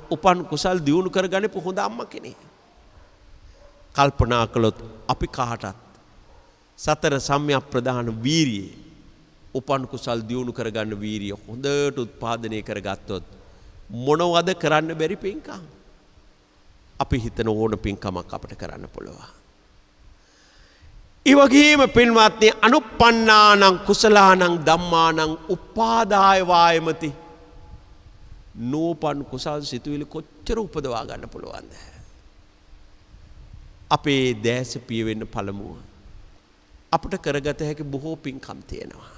උපන් කුසල් දියුණු කරගන්නපු හොඳ අම්මා කෙනෙක්. කල්පනා කළොත් අපි කාටත් සතර සම්‍යක් ප්‍රධාන වීරිය උපන් කුසල් දියුණු කරගන්න වීරිය හොඳට උත්පාදනය කරගත්තොත් මොනවද කරන්න බැරි පින්කම්? අපි හිතන ඕන පින්කමක් අපිට කරන්න පුළුවන්. ඒ වගේම පින්වත්නි අනුප්පන්නානං කුසලානං ධම්මානං උපාදාය වායමති. නෝපන් කුසල් සිතුවිලි කොච්චර උපදවා ගන්න පුළුවන්ද? අපේ දැස පිය වෙන්න පළමුව අපිට කරගත හැකි බොහෝ පින්කම් තියෙනවා.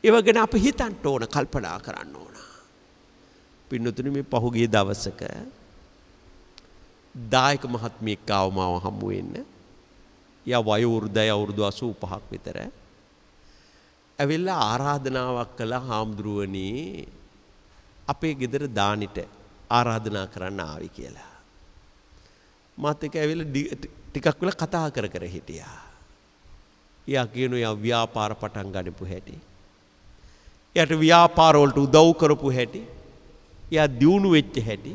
ඒව ගැන අපි හිතන්න ඕන, කල්පනා කරන්න ඕන. පින්නතුනි මේ පහුගිය දවසක දායක මහත්මියක් ආව මාව හමු වෙන්න. යා වයෝවෘද්ධය අවුරුදු 85ක් විතර. ඇවිල්ලා ආරාධනාවක් කළා, හාමුදුරුවනේ අපේ ගෙදර දානිට ආරාධනා කරන්න ආවි කියලා. මාත් එක්ක ඇවිල්ලා ටිකක් වෙලා කතා කර කර හිටියා. යා කියනවා යා ව්‍යාපාර පටන් ගන්නපු හැටි. යාට ව්‍යාපාර වලට උදව් කරපු හැටි. යා දියුණු වෙච්ච හැටි.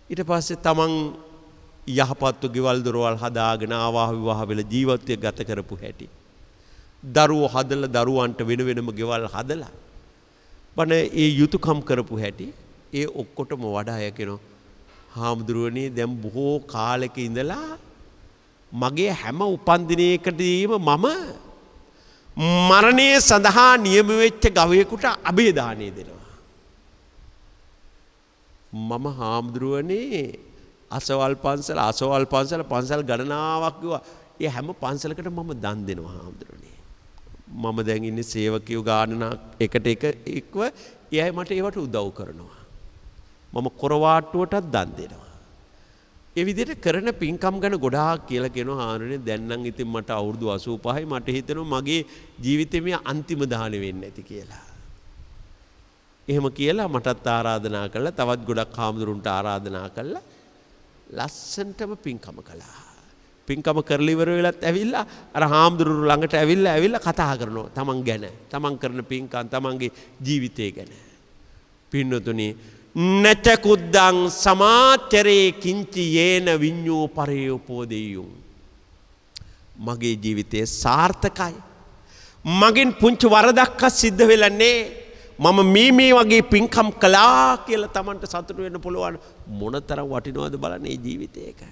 ඊට පස්සේ තමන් යහපත්ව ගෙවල් දොරවල් හදාගෙන ආවාහ විවාහ වෙලා ජීවිතය ගත කරපු හැටි. දරුවෝ හදලා දරුවන්ට වෙන වෙනම ගෙවල් හදලා බණ ඒ යුතුයකම් කරපු හැටි. ඒ ඔක්කොටම වඩා යකිනෝ හාමුදුරුවනේ දැන් බොහෝ කාලෙක ඉඳලා මගේ හැම උපන්දිනයකදීම මම මරණය සඳහා නියම වෙච්ච ගවයෙකුට අබේදානය දෙනවා. මම හාමුදුරුවනේ අසවල් පන්සල් ගණනාවක් ගියා. ඒ හැම පන්සලකට මම දන් දෙනවා හාමුදුරුවනේ. මම දැන් ඉන්නේ සේවකයෝ ගානක් එකට එක්ව එයයි මට ඒවට උදව් කරනවා. මම කොරවාට්ටුවටත් දන් දෙනවා. ඒ විදිහට කරන පින්කම් ගැන ගොඩාක් කියලා කියනවා හාමුදුරනේ. දැන් නම් ඉතින් මට අවුරුදු 85යි. මට හිතෙනවා මගේ ජීවිතේ මේ අන්තිම දාහනේ වෙන්නේ නැති කියලා. එහෙම කියලා මටත් ආරාධනා කළා. තවත් ගොඩක් හාමුදුරුන්ට ආරාධනා කළා. ලස්සනටම පින්කම කළා. පින්කම කරලා ඉවර වෙලත් ඇවිල්ලා අර හාමුදුරුවෝ ළඟට ඇවිල්ලා කතා කරනවා තමන් ගැන. තමන් කරන පින්කම්, තමන්ගේ ජීවිතය ගැන. පින්නතුනි නච කුද්දං සමාචරේ කිංචි යේන විඤ්ඤෝ පරේයෝපෝදෙය්‍යුම්. මගේ ජීවිතය සාර්ථකයි. මගෙන් පුංචි වරදක්වත් සිද්ධ වෙලා නැහැ. මම මේ වගේ පින්කම් කළා කියලා Tamanට සතුටු වෙන්න පුළුවන්. මොනතරම් වටිනවද බලන්න මේ ජීවිතේක.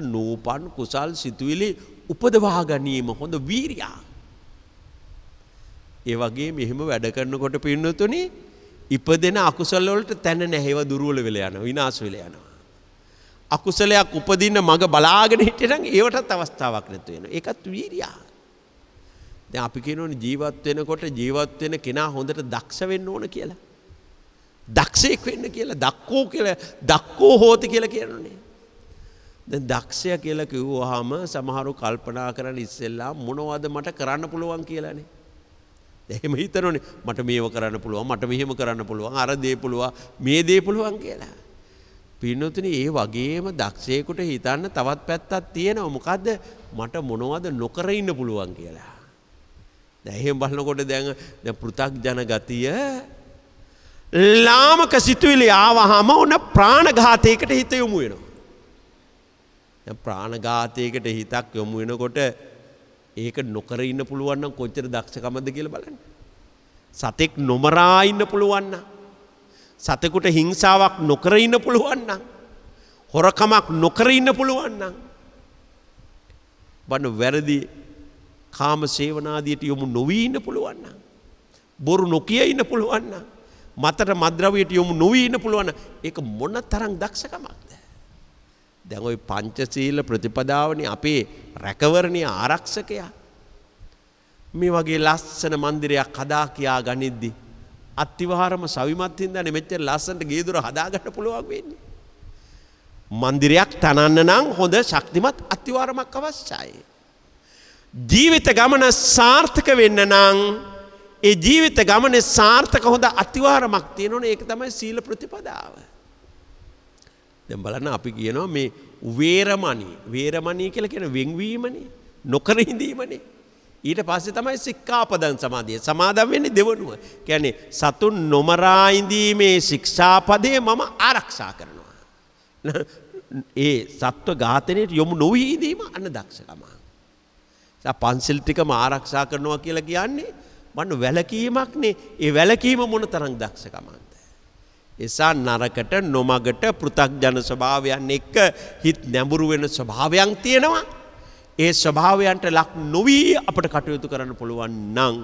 නූපන් කුසල් සිතුවිලි උපදවා ගැනීම හොඳ වීරියක්. ඒ වගේ මෙහෙම වැඩ කරනකොට පින්නතුනි ඉපදෙන අකුසල වලට තැන නැහැ. ඒවා දුර්වල වෙලා යනවා, විනාශ වෙලා යනවා. අකුසලයක් උපදින්න මග බලාගෙන හිටියනම් ඒවටත් අවස්ථාවක් නැතු වෙනවා. ඒකත් වීරියක්. දැන් අපි කියනෝනේ ජීවත් වෙනකොට ජීවත් වෙන කෙනා හොඳට දක්ෂ වෙන්න ඕන කියලා. දක්ෂයෙක් වෙන්න කියලා, දක්කෝ හෝති කියලා කියනෝනේ. දැන් දක්ෂයා කියලා කිව්වහම සමහරව කල්පනා කරන් ඉස්සෙල්ලා මොනවද මට කරන්න පුළුවන් කියලානේ. එහෙම හිතනෝනේ මට මේව කරන්න පුළුවන්, මට මෙහෙම කරන්න පුළුවන්, අර දේ පුළුවන්, මේ දේ පුළුවන් කියලා. පින්නතුනි ඒ වගේම දක්ෂයෙකුට හිතන්න තවත් පැත්තක් තියෙනවා. මොකද්ද? මට මොනවද නොකර ඉන්න පුළුවන් කියලා. දැන් එහෙම බලනකොට දැන් පෘථග්ජන ගතිය ලාමක සිතුවිලි ආවහම උන ප්‍රාණඝාතයකට හිත යොමු වෙනවා. දැන් ප්‍රාණඝාතයකට හිතක් යොමු වෙනකොට ඒක නොකර ඉන්න පුළුවන් නම් කොච්චර දක්ෂකමද කියලා බලන්න. සතෙක් නොමරා ඉන්න පුළුවන් නම්, සතෙකුට හිංසාවක් නොකර ඉන්න පුළුවන් නම්, හොරකමක් නොකර ඉන්න පුළුවන් නම්, බන වැරදි කාම සේවනාදියට යොමු නොවී ඉන්න පුළුවන් නම්, බොරු නොකිය ඉන්න පුළුවන් නම්, මතට මද්ද්‍රව්‍යයට යොමු නොවී ඉන්න පුළුවන් නම්, ඒක මොන තරම් දක්ෂකමක්ද? දැන් ওই පංචශීල ප්‍රතිපදාවනේ අපේ රැකවරණීය ආරක්ෂකයා. මේ වගේ ලස්සන මන්දිරයක් හදා කියා ගනිද්දි අත්තිවහරම සවිමත් හින්දානේ මෙච්චර ලස්සනට ගේ දොර හදා ගන්න පුළුවන් වෙන්නේ. මන්දිරයක් තනන්න නම් හොඳ ශක්තිමත් අත්තිවහරමක් අවශ්‍යයි. ජීවිත ගමන සාර්ථක වෙන්න නම් ඒ ජීවිත ගමනේ සාර්ථක හොඳ අත්තිවහරමක් තියෙනවනේ. ඒක තමයි සීල ප්‍රතිපදාව. දැන් බලන්න අපි කියනවා මේ වේරමණී කියලා කියන වෙන්වීමනේ, නොකර හිඳීමනේ. ඊට පස්සේ තමයි සික්ඛාපදං සමාදිය. සමාදම් වෙන්නේ දෙවනුව. කියන්නේ සතුන් නොමරා ඉඳීමේ ශික්ෂාපදේ මම ආරක්ෂා කරනවා. ඒ සත්ව ඝාතනයට යොමු නොවී ඉඳීම අන්න දක්ෂකම. පන්සිල් ටිකම ආරක්ෂා කරනවා කියලා කියන්නේ මන්න වැලකීමක්නේ. ඒ වැලකීම මොන තරම් දක්ෂකමක්ද? එසා නරකට නොමගට පෘථග්ජන ස්වභාවයන් එක්ක හිත නැඹුරු වෙන ස්වභාවයන් තියෙනවා. ඒ ස්වභාවයන්ට ලක් නොවී අපට කටයුතු කරන්න පුළුවන් නම්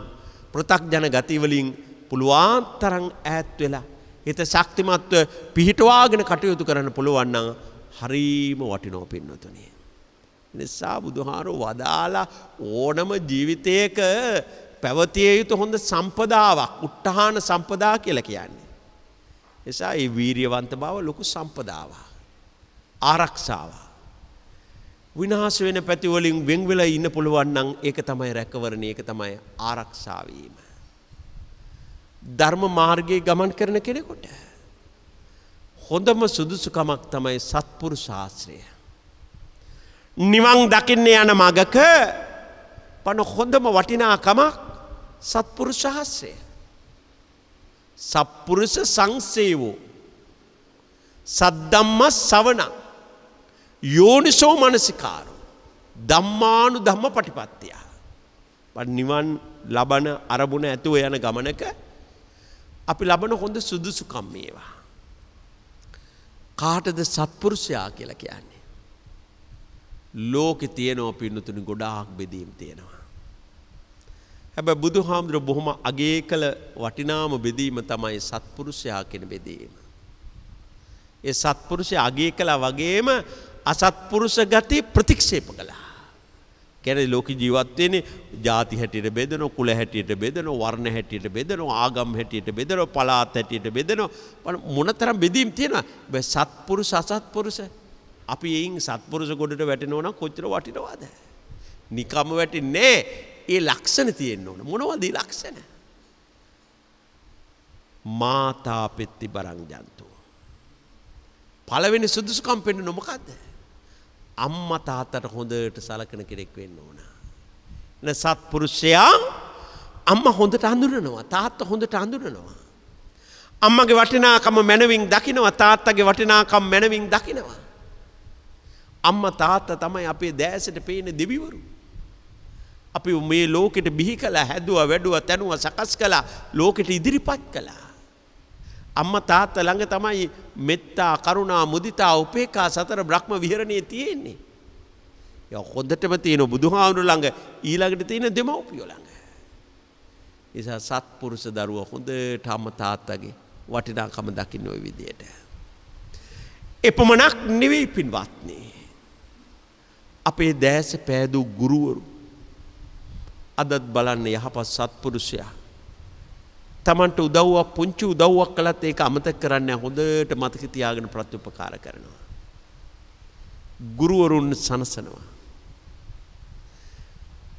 පෘථග්ජන ගති වලින් පුළුවන් තරම් ඈත් වෙලා හිත ශක්තිමත්ව පිහිටවාගෙන කටයුතු කරන්න පුළුවන් නම් හරීම වටිනවා පින්නතුනි. නිසා බුදුහාරෝ වදාලා ඕනම ජීවිතයක පැවතිය යුතු හොඳ සම්පදාවක් උත්හාන සම්පදා කියලා කියන්නේ. නිසා ඒ වීරියවන්ත බව ලොකු සම්පදාවක්. ආරක්ෂාවක්. විනාශ වෙන පැති වලින් වෙන් වෙලා ඉන්න පුළුවන් නම් ඒක තමයි රැකවරණය, ඒක තමයි ආරක්ෂා වීම. ධර්ම මාර්ගයේ ගමන් කරන කෙනෙකුට හොඳම සුදුසුකමක් තමයි සත්පුරුෂ ආශ්‍රය. නිවන් දකින්න යන මගක පන හොඳම වටිනාකමක් සත්පුරුෂ ආශ්‍රය. සත්පුරුෂ සංසේවෝ සද්ධම්ම ශ්‍රවණ යෝනිසෝ මනසිකාරෝ ධම්මානු ධම්ම පටිපත්තිය. නිවන් ලබන අරමුණ ඇතුව යන ගමනක අපි ලබන හොඳ සුදුසුකම් මේවා. කාටද සත්පුරුෂයා කියලා කියන්නේ? ලෝකේ තියෙනවා පින්නතුනි ගොඩාක් බෙදීම් තියෙනවා. හැබැයි බුදුහාමුදුරුවෝ බොහොම අගය කළ වටිනාම බෙදීම තමයි සත්පුරුෂයා කියන බෙදීම. ඒ සත්පුරුෂයා අගය කළා වගේම අසත්පුරුෂ ගති ප්‍රතික්ෂේප කළා. කියන්නේ ලෝක ජීවත් වෙන්නේ ಜಾති හැටියට බෙදෙනවා, කුල හැටියට බෙදෙනවා, වර්ණ හැටියට බෙදෙනවා, ආගම් හැටියට බෙදෙනවා, පළාත් හැටියට බෙදෙනවා. මොනතරම් බෙදීම් තියෙනවා. බෑ සත්පුරුෂ අසත්පුරුෂ. අපි එයින් සත්පුරුෂ ගොඩට වැටෙනවා නම් කොච්චර වටිනවද? නිකම්ම වැටෙන්නේ ඒ ලක්ෂණ තියෙන්න ඕන. මොනවද ඒ ලක්ෂණ? මාතා පෙත්ති බරං ජන්තු. පළවෙනි සුදුසුකම් පෙන්වන මොකද්ද? අම්මා තාත්තට හොඳට සලකන කෙනෙක් වෙන්න ඕන. න සත්පුරුෂයා අම්මා හොඳට හඳුනනවා, තාත්තා හොඳට හඳුනනවා. අම්මගේ වටිනාකම මනවින් දකිනවා, තාත්තගේ වටිනාකම මනවින් දකිනවා. අම්මා තාත්තා තමයි අපේ දැසට පේන දෙවිවරු. අපි මේ ලෝකෙට බිහි කළා, හැදුවා, වැඩුවා, තැනුවා, සකස් කළා, ලෝකෙට ඉදිරිපත් කළා. අම්මා තාත්තා ළඟ තමයි මෙත්තා, කරුණා, මුදිතා, උපේක්ඛා සතර බ්‍රහ්ම විහරණයේ තියෙන්නේ. ඒ හොඳටම තියෙන බුදුහාමුදුරු ළඟ, ඊළඟට තියෙන දෙමව්පියෝ ළඟ. ඒසා සත්පුරුෂ දරුවා හොඳට අම්මා තාත්තගේ වටිනාකම දකින්න ওই විදියට. එපමණක් නෙවෙයි පින්වත්නි. අපේ දැස පෑදූ ගුරුවරු අදත් බලන්න යහපත් සත්පුරුෂයා තමන්ට උදව්වක්, පුංචි උදව්වක් කළත් ඒක අමතක කරන්නේ හොඳට මතක තියාගෙන ප්‍රතිඋපකාර කරනවා. ගුරුවරුන් සනසනවා.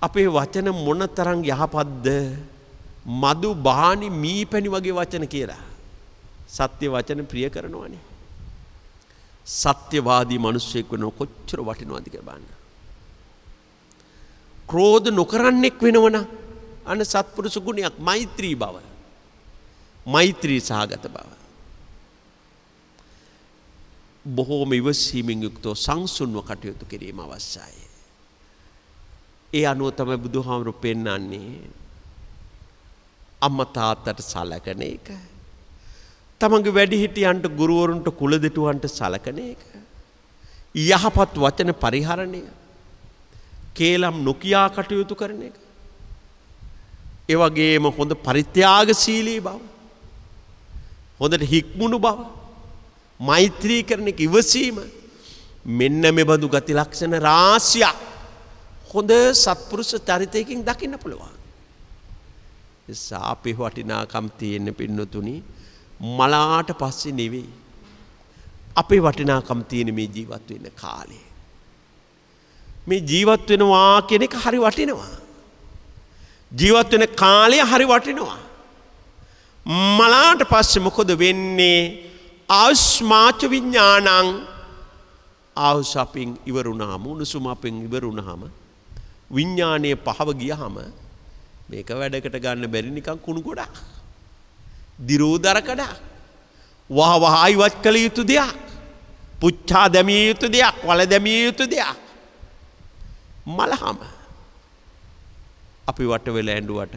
අපේ වචන මොනතරම් යහපත්ද? මදු බාහනි මීපැණි වගේ වචන කියලා. සත්‍ය වචන ප්‍රිය කරනවානේ. සත්‍යවාදී මිනිස්සෙක් වෙනව කොච්චර වටිනවද කියලා බලන්න. ක්‍රෝධ නොකරන්නෙක් වෙනවනම් අන්න සත්පුරුෂ ගුණයක් මෛත්‍රී බව. මෛත්‍රී සහගත බව. බොහෝම ඉවසීමෙන් යුක්තව සංසුන්ව කටයුතු කිරීම අවශ්‍යයි. ඒ අනුව තමයි බුදුහාමුදුරුවෝ පෙන්වන්නේ අම්මා තාත්තට සලකන එක. තමන්ගේ වැඩිහිටියන්ට, ගුරුවරුන්ට, කුලදෙටුවන්ට සලකන එක. යහපත් වචන පරිහරණය. කේලම් නොකියා කටයුතු කරන එක. ඒ වගේම හොඳ පරිත්‍යාගශීලී බව. හොඳට හික්මුණු බව. මෛත්‍රී කරන එක, ඉවසීම. මෙන්න මෙබඳු ගති ලක්ෂණ රාශියක් හොඳ සත්පුරුෂ චරිතයකින් දකින්න පුළුවන්. ඒසා අපේ වටිනාකම් තියෙන පින්නතුනි මලාට පස්සේ නෙවෙයි. අපේ වටිනාකම් තියෙන මේ ජීවත් වෙන කාලේ. මේ ජීවත් වෙනවා කියන එක හරි වටිනවා. ජීවත් වෙන කාලය හරි වටිනවා. මලාට පස්සේ මොකද වෙන්නේ? ආස්මාච විඥානං ආවසපින් ඉවරුණාම, උණුසුම අපෙන් ඉවරුණාම, විඥානයේ පහව ගියහම මේක වැඩකට ගන්න බැරි නිකන් කුණු ගොඩක්. දිරෝදර කඩක්. වහ වහ ඉවත් කළ යුතු දෙයක්. පුච්චා දැමිය යුතු දෙයක්, වල දැමිය යුතු දෙයක්. මලහම අපි වට වෙලා ඇඬුවට,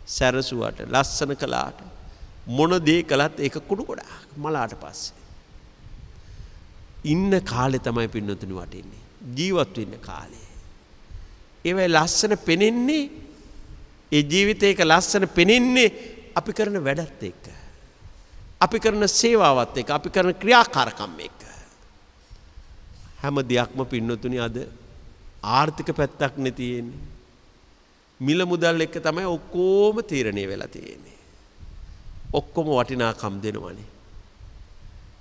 සැරසුවට, ලස්සන කළාට, මොන දේ කළත් ඒක කුණු ගොඩක් මලාට පස්සේ. ඉන්න කාලේ තමයි පින්නතුනි වටින්නේ. ජීවත් වෙන්න කාලේ. ඒවයි ලස්සන පෙනෙන්නේ ඒ ජීවිතේක ලස්සන පෙනෙන්නේ අපි කරන වැඩත් එක්ක. අපි කරන සේවාවත් එක්ක, අපි කරන ක්‍රියාකාරකම් එක්ක. හැම දෙයක්ම පින්නතුනි අද ආර්ථික පැත්තක් නේ තියෙන්නේ. මිල මුදල් එක්ක තමයි ඔක්කොම තීරණය වෙලා තියෙන්නේ. ඔක්කොම වටිනාකම් දෙනවනේ.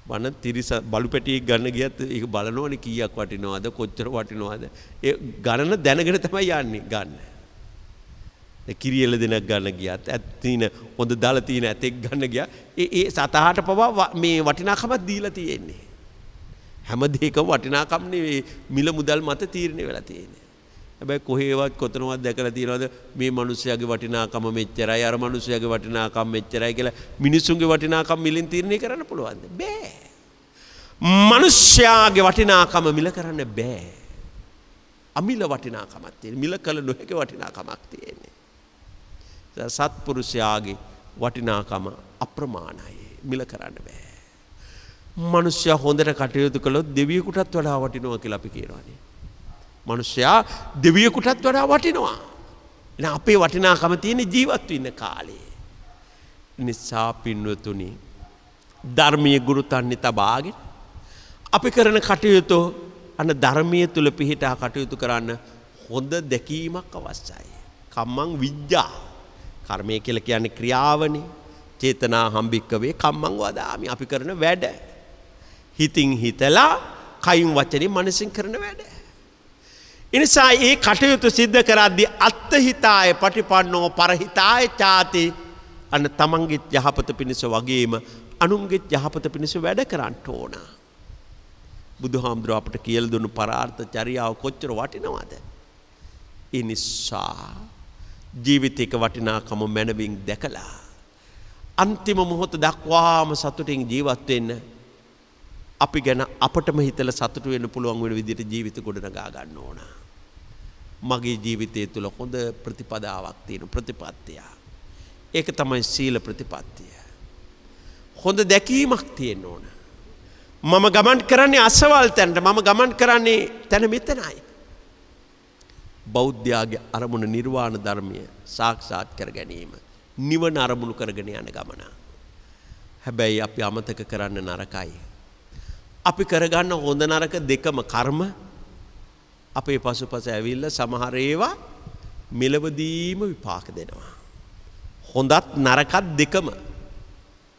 වන තිරිස බලු පැටියෙක් ගන්න ගියත් ඒක බලනවනේ කීයක් වටිනවද කොච්චර වටිනවද ඒ ගණන දැනගෙන තමයි යන්නේ ගන්න. ඒ කිරියල දෙනක් ගන්න ගියත් ඇත් තින හොඳ දල තින ඇතෙක් ගන්න ගියා ඒ සතහාට පවා මේ වටිනාකමක් දීලා තියෙන්නේ. හැම දෙයකම වටිනාකම් නෙවෙයි මිල මුදල් මත තීරණය වෙලා තියෙන්නේ. හැබැයි කොහේවත් කොතනවත් දැකලා තියනවද මේ මිනිස්යාගේ වටිනාකම මෙච්චරයි අර මිනිස්යාගේ වටිනාකම් මෙච්චරයි කියලා මිනිසුන්ගේ වටිනාකම් මිලින් තීරණය කරන්න පුළුවන්ද? බෑ. මිනිස්යාගේ වටිනාකම මිල කරන්න බෑ. අමිල වටිනාකමක් තියෙන. මිල කළ නොහැකි වටිනාකමක් තියෙන්නේ. සත්පුරුෂයාගේ වටිනාකම අප්‍රමාණයි. මිල කරන්න බෑ. මිනිස්යා හොඳට කටයුතු කළොත් දෙවියෙකුටත් වඩා වටිනවා කියලා අපි කියනවානේ. මනුෂ්‍යයා දෙවියෙකුටත් වඩා වටිනවා. එහෙනම් අපේ වටිනාකම තියෙන ජීවත් වෙන්න කාලේ. නිසා පින්වතුනි ධර්මීය ගුරුතන්නේ තබාගෙන අපි කරන කටයුතු අන්න ධර්මීය තුල පිහිටා කටයුතු කරන්න හොඳ දැකීමක් අවශ්‍යයි. කම්මං විජ්ජා. කර්මය කියලා කියන්නේ ක්‍රියාවනේ. චේතනා හම්බික්කවේ කම්මං වදාමි. අපි කරන වැඩ. හිතින් හිතලා කයින් වචනේ මනසින් කරන වැඩ. එනිසා ඒ කටයුතු සිද්ධ කරද්දී අත්හිතාය පටිපන්නෝ පරහිතාය ചാති අන්න තමන්ගේ යහපත පිණිස වගේම අනුන්ගේ යහපත පිණිස වැඩ කරන්න ඕන. බුදුහාමුදුරුවෝ අපට කියලා දුන්නු පරාර්ථ චර්යාව කොච්චර වටිනවද? ඒ නිසා ජීවිතයක වටිනාකම මනවින් දැකලා අන්තිම මොහොත දක්වාම සතුටින් ජීවත් වෙන්න අපි ගැන අපටම හිතලා සතුටු වෙන්න පුළුවන් වෙන විදිහට ජීවිත ගොඩනගා ගන්න ඕන. මගේ ජීවිතය තුළ හොඳ ප්‍රතිපදාවක් තියෙන ප්‍රතිපත්තිය. ඒක තමයි සීල ප්‍රතිපත්තිය. හොඳ දැකීමක් තියෙන්න ඕන. මම ගමන් කරන්නේ අසවල් තැනට. මම ගමන් කරන්නේ තැන මෙතනයි. බෞද්ධයාගේ අරමුණ නිර්වාණ ධර්මය සාක්ෂාත් කර ගැනීම. නිවන අරමුණු කරගෙන යන ගමන. හැබැයි අපි අමතක කරන්න නරකයි. අපි කරගන්න හොඳ නරක දෙකම කර්ම අපේ පසුපස ඇවිල්ලා සමහර ඒවා මෙලවදීම විපාක දෙනවා. හොඳත් නරකත් දෙකම.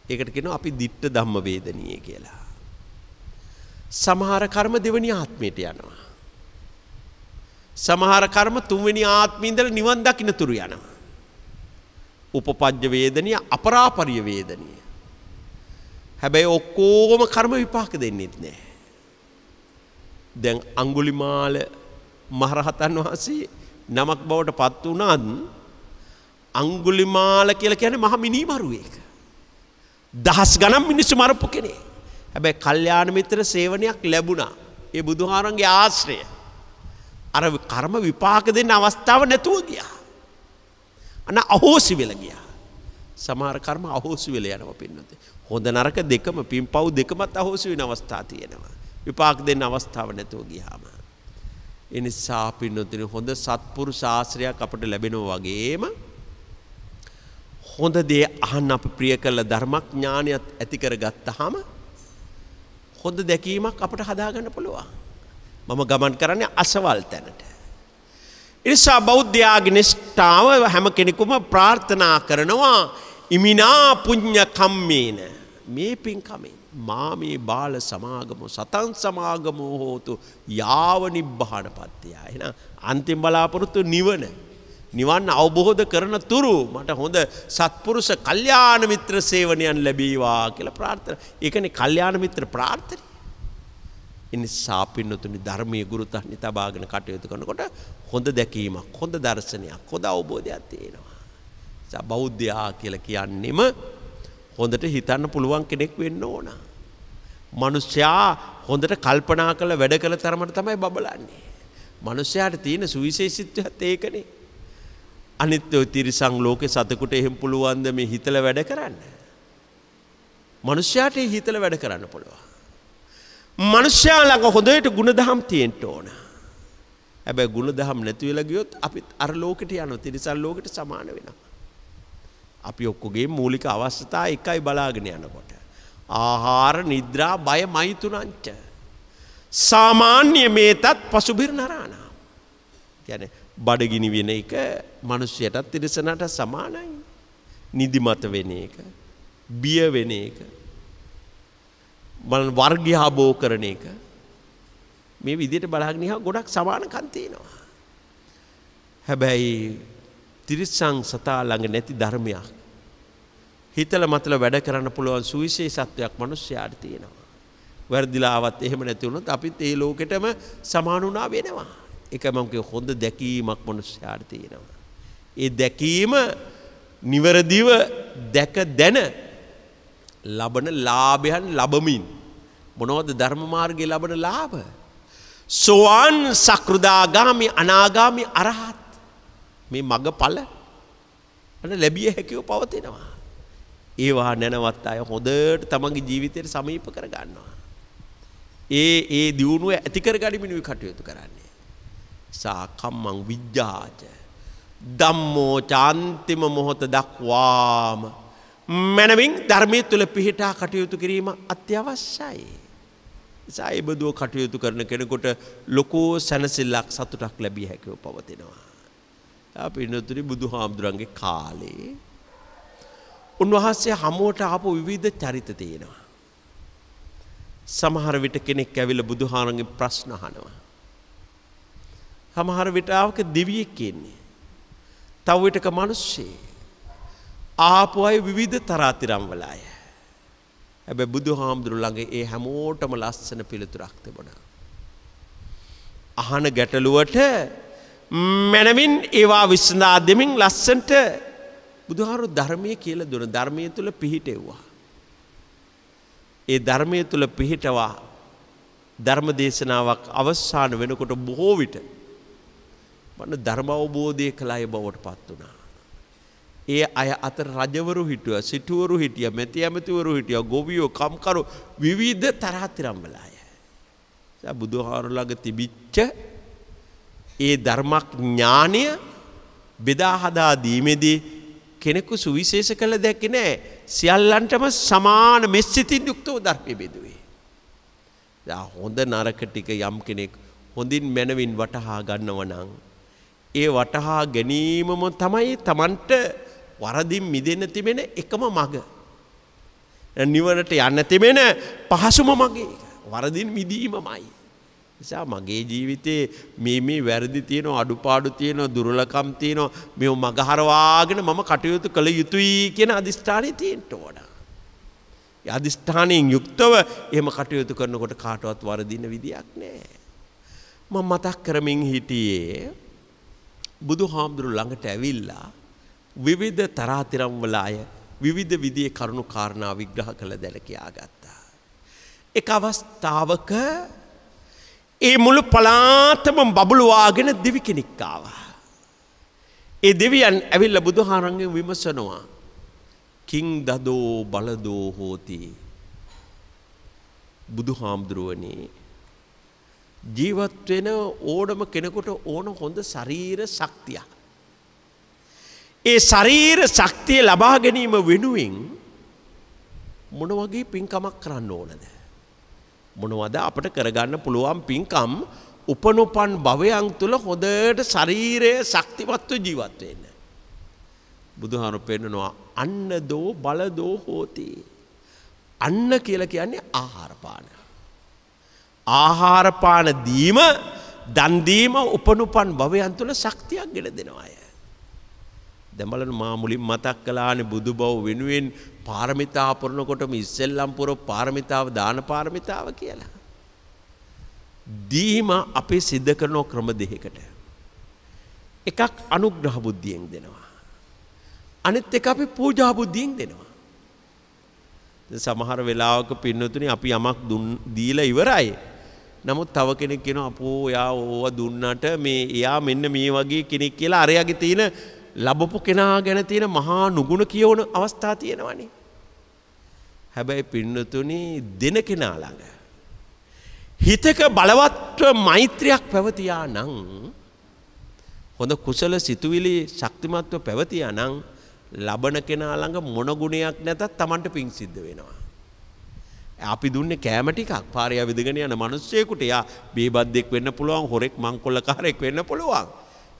ඒකට කියනවා අපි ditta ධම්ම වේදනීය කියලා. සමහර කර්ම දෙවෙනි ආත්මයට යනවා. සමහර කර්ම තුන්වෙනි ආත්මේ ඉඳලා නිවන් දකින්න තුරු යනවා. උපපජ්ජ වේදනීය අපරාපරිය වේදනීය. හැබැයි ඔක්කොම කර්ම විපාක දෙන්නෙත් නෑ. දැන් අඟුලිමාල මහරහතන් වහන්සේ නමක් බවට පත් වුණත් අඟුලිමාල කියලා කියන්නේ මහ මිනිමරුවෙක්. දහස් ගණන් මිනිස්සු මරපු කෙනෙක්. හැබැයි කල්යාණ මිත්‍ර සේවනයක් ලැබුණා. ඒ බුදුහාරන්ගේ ආශ්‍රය. අර කර්ම විපාක දෙන්න අවස්ථාව නැතුව ගියා. අන්න අහෝසි වෙලා ගියා. සමහර කර්ම අහෝසි වෙලා යනවා පින්නතේ. හොඳ නරක දෙකම පින්පව් දෙකමත් අහෝසි වෙන අවස්ථා තියෙනවා. විපාක දෙන්න අවස්ථාව නැතුව ගියාම. ඒ නිසා පින්නතේ හොඳ සත්පුරුෂ ආශ්‍රයයක් අපට ලැබෙනවා වගේම හොඳ දේ අහන්න අපි ප්‍රිය කළ ධර්මඥානියත් ඇති කරගත්තාම හොඳ දැකීමක් අපට හදාගන්න පුළුවන්. මම ගමන් කරන්නේ අසවල් තැනට. ඒ නිසා බෞද්ධයාගේ නිෂ්ඨාව හැම කෙනෙකුම ප්‍රාර්ථනා කරනවා ඉමිනා පුඤ්ඤ කම්මේන මේ පින්කමෙන් මාමේ බාල සමාගමෝ සතං සමාගමෝ හෝතු යාව නිබ්බාණපත්තිය. එහෙනම් අන්තිම බලාපොරොත්තු නිවන් අවබෝධ කරන තුරු මට හොඳ සත්පුරුෂ කල්යාණ මිත්‍ර සේවනයන් ලැබීවා කියලා ප්‍රාර්ථනා. ඒ කියන්නේ කල්යාණ මිත්‍ර ප්‍රාර්ථනා. ඉනිසා පින්නතුනි ධර්මයේ ගුරුතහනි තබාගෙන කටයුතු කරනකොට හොඳ දැකීමක්, හොඳ දර්ශනයක්, හොඳ අවබෝධයක් තියෙනවා. ඒ බෞද්ධයා කියලා කියන්නේම හොඳට හිතන්න පුළුවන් කෙනෙක් වෙන්න ඕන. මිනිසයා හොඳට කල්පනා කරලා වැඩ කළ තරමට තමයි බබලන්නේ. මිනිසයාට තියෙන සුවිශේෂීත්වයත් ඒකනේ. අනිත් ඔය තිරිසන් ලෝකේ සතෙකුට එහෙම පුළුවන් ද මේ හිතලා වැඩ කරන්න? මනුෂ්‍යයාට හිතල වැඩ කරන්න පුළුවන්. මනුෂ්‍යයා ළඟ හොඳට ගුණදහම් තියෙන්න ඕන. හැබැයි ගුණදහම් නැති වෙලා ගියොත් අපිත් අර ලෝකෙට යනවා. තිරිසන් ලෝකෙට සමාන වෙනවා. අපි ඔක්කොගේ මූලික අවශ්‍යතා එකයි බලාගෙන යනකොට. ආහාර, නිද්‍රා, බය, මෛතුනංච. සාමාන්‍ය මේතත් පසුබිර් නරාණා. කියන්නේ බඩගිනි වෙන එක මිනිස්සුයටත් තිරිසනට සමානයි. නිදිමත වෙන එක, බිය වෙන එක, වර්ගයාබෝ කරන එක මේ විදිහට බලාගෙන ඉහා ගොඩක් සමානකම් තියෙනවා. හැබැයි තිරිසන් සතා ළඟ නැති ධර්මයක් හිතල මතල වැඩ කරන්න පුළුවන් සුවිශේෂත්වයක් මිනිස්යාට තියෙනවා. වැරදිලාවත් එහෙම නැති වුණොත් අපිත් ඒ ලෝකෙටම සමාන වුණා වෙනවා. ඒක මම කිය හොඳ දැකීමක් මිනිස්යාට තියෙනවා. ඒ දැකීම නිවැරදිව දැක දැන ලබන ලාභයන් ලබමින් මොනවද ධර්ම මාර්ගයේ ලබන ලාභ? සෝවාන්, සකෘදාගාමි, අනාගාමි, අරහත් මේ මගඵල අන්න ලැබිය හැකිව පවතිනවා. ඒවා නැනවත් අය හොඳට තමන්ගේ ජීවිතයට සමීප කර ගන්නවා. ඒ දියුණුව ඇති කර ගනිමිනුයි කටයුතු කරන්නේ. සාකම්මං විජ්ජාච ධම්මෝ චාන්තිම මොහොත දක්වාම මනවින් ධර්මයේ තුල පිහිටා කටයුතු කිරීම අත්‍යවශ්‍යයි. ඒ බඳුව කටයුතු කරන කෙනෙකුට ලොකෝ සැනසෙල්ලක් සතුටක් ලැබිය හැකිව පවතිනවා. අපි නතුරි බුදුහාමුදුරන්ගේ කාලේ උන්වහන්සේ හමුවට ආපු විවිධ චරිත තියෙනවා. සමහර විට කෙනෙක් ඇවිල්ලා බුදුහාරන්ගේ ප්‍රශ්න අහනවා. සමහර විට ආවක දෙවියෙක් ඉන්නේ. තව විටක මිනිස්සෙක්. ආපු අය විවිධ තරාතිරම් වල අය. හැබැයි බුදුහාමුදුරු ළඟ ඒ හැමෝටම ලස්සන පිළිතුරක් තිබුණා. අහන ගැටලුවට මනමින් ඒවා විසඳා දෙමින් ලස්සනට බුදුහාරු ධර්මයේ කියලා දුන ධර්මයේ තුල පිහිටෙව්වා. ඒ ධර්මයේ තුල පිහිටවා ධර්ම දේශනාවක් අවසන් වෙනකොට බොහෝ විට මම ධර්ම අවබෝධය කළයි බවට පත් වුණා. ඒ අය අතර රජවරු හිටියා, සිටුවරු හිටියා, මැති ඇමතිවරු හිටියා, ගොවියෝ, කම්කරු විවිධ තරහතිරම් වල අය. බුදුහාරු ළඟ තිබිච්ච ඒ ධර්මඥානය බෙදා හදා දීමේදී කෙනෙකු සුවිශේෂ කළ දැක්කේ නෑ. සියල්ලන්ටම සමාන මෙසිතින් යුක්තව ධර්මයේ බෙදුවේ. හොඳ නරක ටික යම් කෙනෙක් හොඳින් මනවින් වටහා ගන්නව නම් ඒ වටහා ගැනීමම තමයි Tamanට වරදින් මිදෙන්න තිබෙන එකම මඟ. නිවනට යන්න තිබෙන පහසුම මඟ වරදින් මිදීමමයි. නිසා මගේ ජීවිතේ මේ වැරදි තියෙනවා, අඩුපාඩු තියෙනවා, දුර්වලකම් තියෙනවා, මේව මගහරවාගෙන මම කටයුතු කළ යුතුයි කියන අදිෂ්ඨානය තියෙන්න ඕන. ඒ අදිෂ්ඨානයෙන් යුක්තව එහෙම කටයුතු කරනකොට කාටවත් වරදින විදියක් නැහැ. මම මතක් කරමින් හිටියේ බුදුහාමුදුරු ළඟට ඇවිල්ලා විවිධ තරාතිරම් වල අය විවිධ විදිහේ කරුණු කාරණා විග්‍රහ කළ දැන කියාගත්තා. එක් අවස්ථාවක ඒ මුළු පළාතම බබළුවාගෙන දෙවි කෙනෙක් ආවා. ඒ දෙවියන් ඇවිල්ලා බුදුහාරන්ගෙන් විමසනවා. කිං දදෝ බලදෝ හෝති. බුදුහාමුදුරුවනේ ජීවත් වෙන ඕනම කෙනෙකුට ඕන හොඳ ශරීර ශක්තියක්. ඒ ශරීර ශක්තිය ලබා ගැනීම වෙනුවෙන් මොන වගේ පින්කමක් කරන්න ඕනද? මොනවද අපට කරගන්න පුළුවන් පින්කම් උපනුපන් භවයන් තුල හොඳට ශරීරයේ ශක්තිමත්ව ජීවත් වෙන්න. බුදුහාමුදුරු පෙන්නනවා අන්න දෝ බල දෝ හෝති. අන්න කියලා කියන්නේ ආහාර පාන. ආහාර පාන දීම, දන් දීම උපනුපන් භවයන් තුල ශක්තියක් ගෙන දෙනවා. දැන් බලන්න මා මුලින් මතක් කළානේ බුදුබව වෙනුවෙන් පාරමිතා පුරනකොටම ඉස්සෙල්ලම් පුර පාරමිතාව දාන පාරමිතාව කියලා. දීම අපේ සිද්ධ කරන ක්‍රම දෙකකට. එකක් අනුග්‍රහ බුද්ධියෙන් දෙනවා. අනිත් එක අපි පූජා බුද්ධියෙන් දෙනවා. සමහර වෙලාවක පින්නතුනේ අපි යමක් දීලා ඉවරයි. නමුත් තව කෙනෙක් කියනවා අපෝ යා ඕවා දුන්නට මේ එයා මෙන්න මේ වගේ කෙනෙක් කියලා අරයාගේ තියෙන ලැබපු කෙනා ගැන තියෙන මහා නුගුණ කියවන අවස්ථා තියෙනවනේ. හැබැයි පින්නතුනි දෙන කෙනා ළඟ හිතක බලවත්ව මෛත්‍රියක් පැවතියා නම් හොඳ කුසල සිතුවිලි ශක්තිමත්ව පැවතියා නම් ලබන කෙනා ළඟ මොන ගුණයක් නැතත් Tamanට පිං සිද්ධ වෙනවා. අපි දුන්නේ කෑම ටිකක් පාරේ විදගෙන යන මිනිස්සෙකුට යා බේබද්දෙක් වෙන්න පුළුවන්, හොරෙක් මංකොල්ලකාරයෙක් වෙන්න පුළුවන්.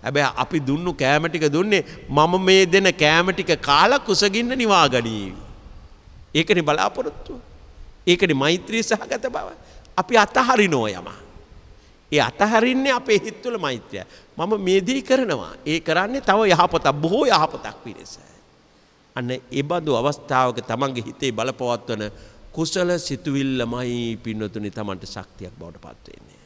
හැබැයි අපි දුන්නු කෑම ටික දුන්නේ මම මේ දෙන කෑම ටික කාලා කුසගින්න නිවා ගනීවි. ඒකනේ බලාපොරොත්තු. ඒකනේ මෛත්‍රී සහගත බව. අපි අතහරිනෝ යම. ඒ අතහරින්නේ අපේ හිතවල මෛත්‍රිය. මම මේ දේ කරනවා. ඒ කරන්නේ තව යහපතක්, බොහෝ යහපතක් පිණිස. අන්න ඒ බඳු අවස්ථාවක තමන්ගේ හිතේ බලපවත්වන කුසල සිතුවිල්ලමයි පින්නතුනි තමන්ට ශක්තියක් බවට පත් වෙන්නේ.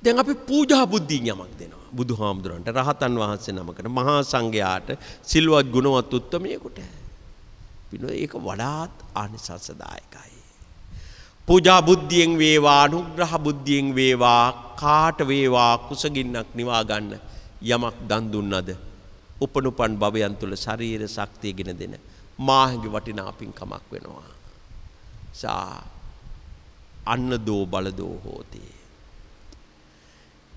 දැන් අපි පූජා බුද්ධියෙන් යමක් දෙනවා. බුදුහාමුදුරන්ට, රහතන් වහන්සේ නමකට, මහා සංඝයාට, සිල්වත් ගුණවත් උත්තමයෙකුට. පින්නතුනි ඒක වඩාත් ආනිසංසදායකයි. පූජා බුද්ධියෙන් වේවා, අනුග්‍රහ බුද්ධියෙන් වේවා, කාට වේවා කුසගින්නක් නිවා ගන්න යමක් දන් දුන්නද උපනුපන් භවයන් තුල ශරීර ශක්තිය ගෙන දෙන මාහිගේ වටිනා පින්කමක් වෙනවා. අන්න දෝ බලදෝ හෝති.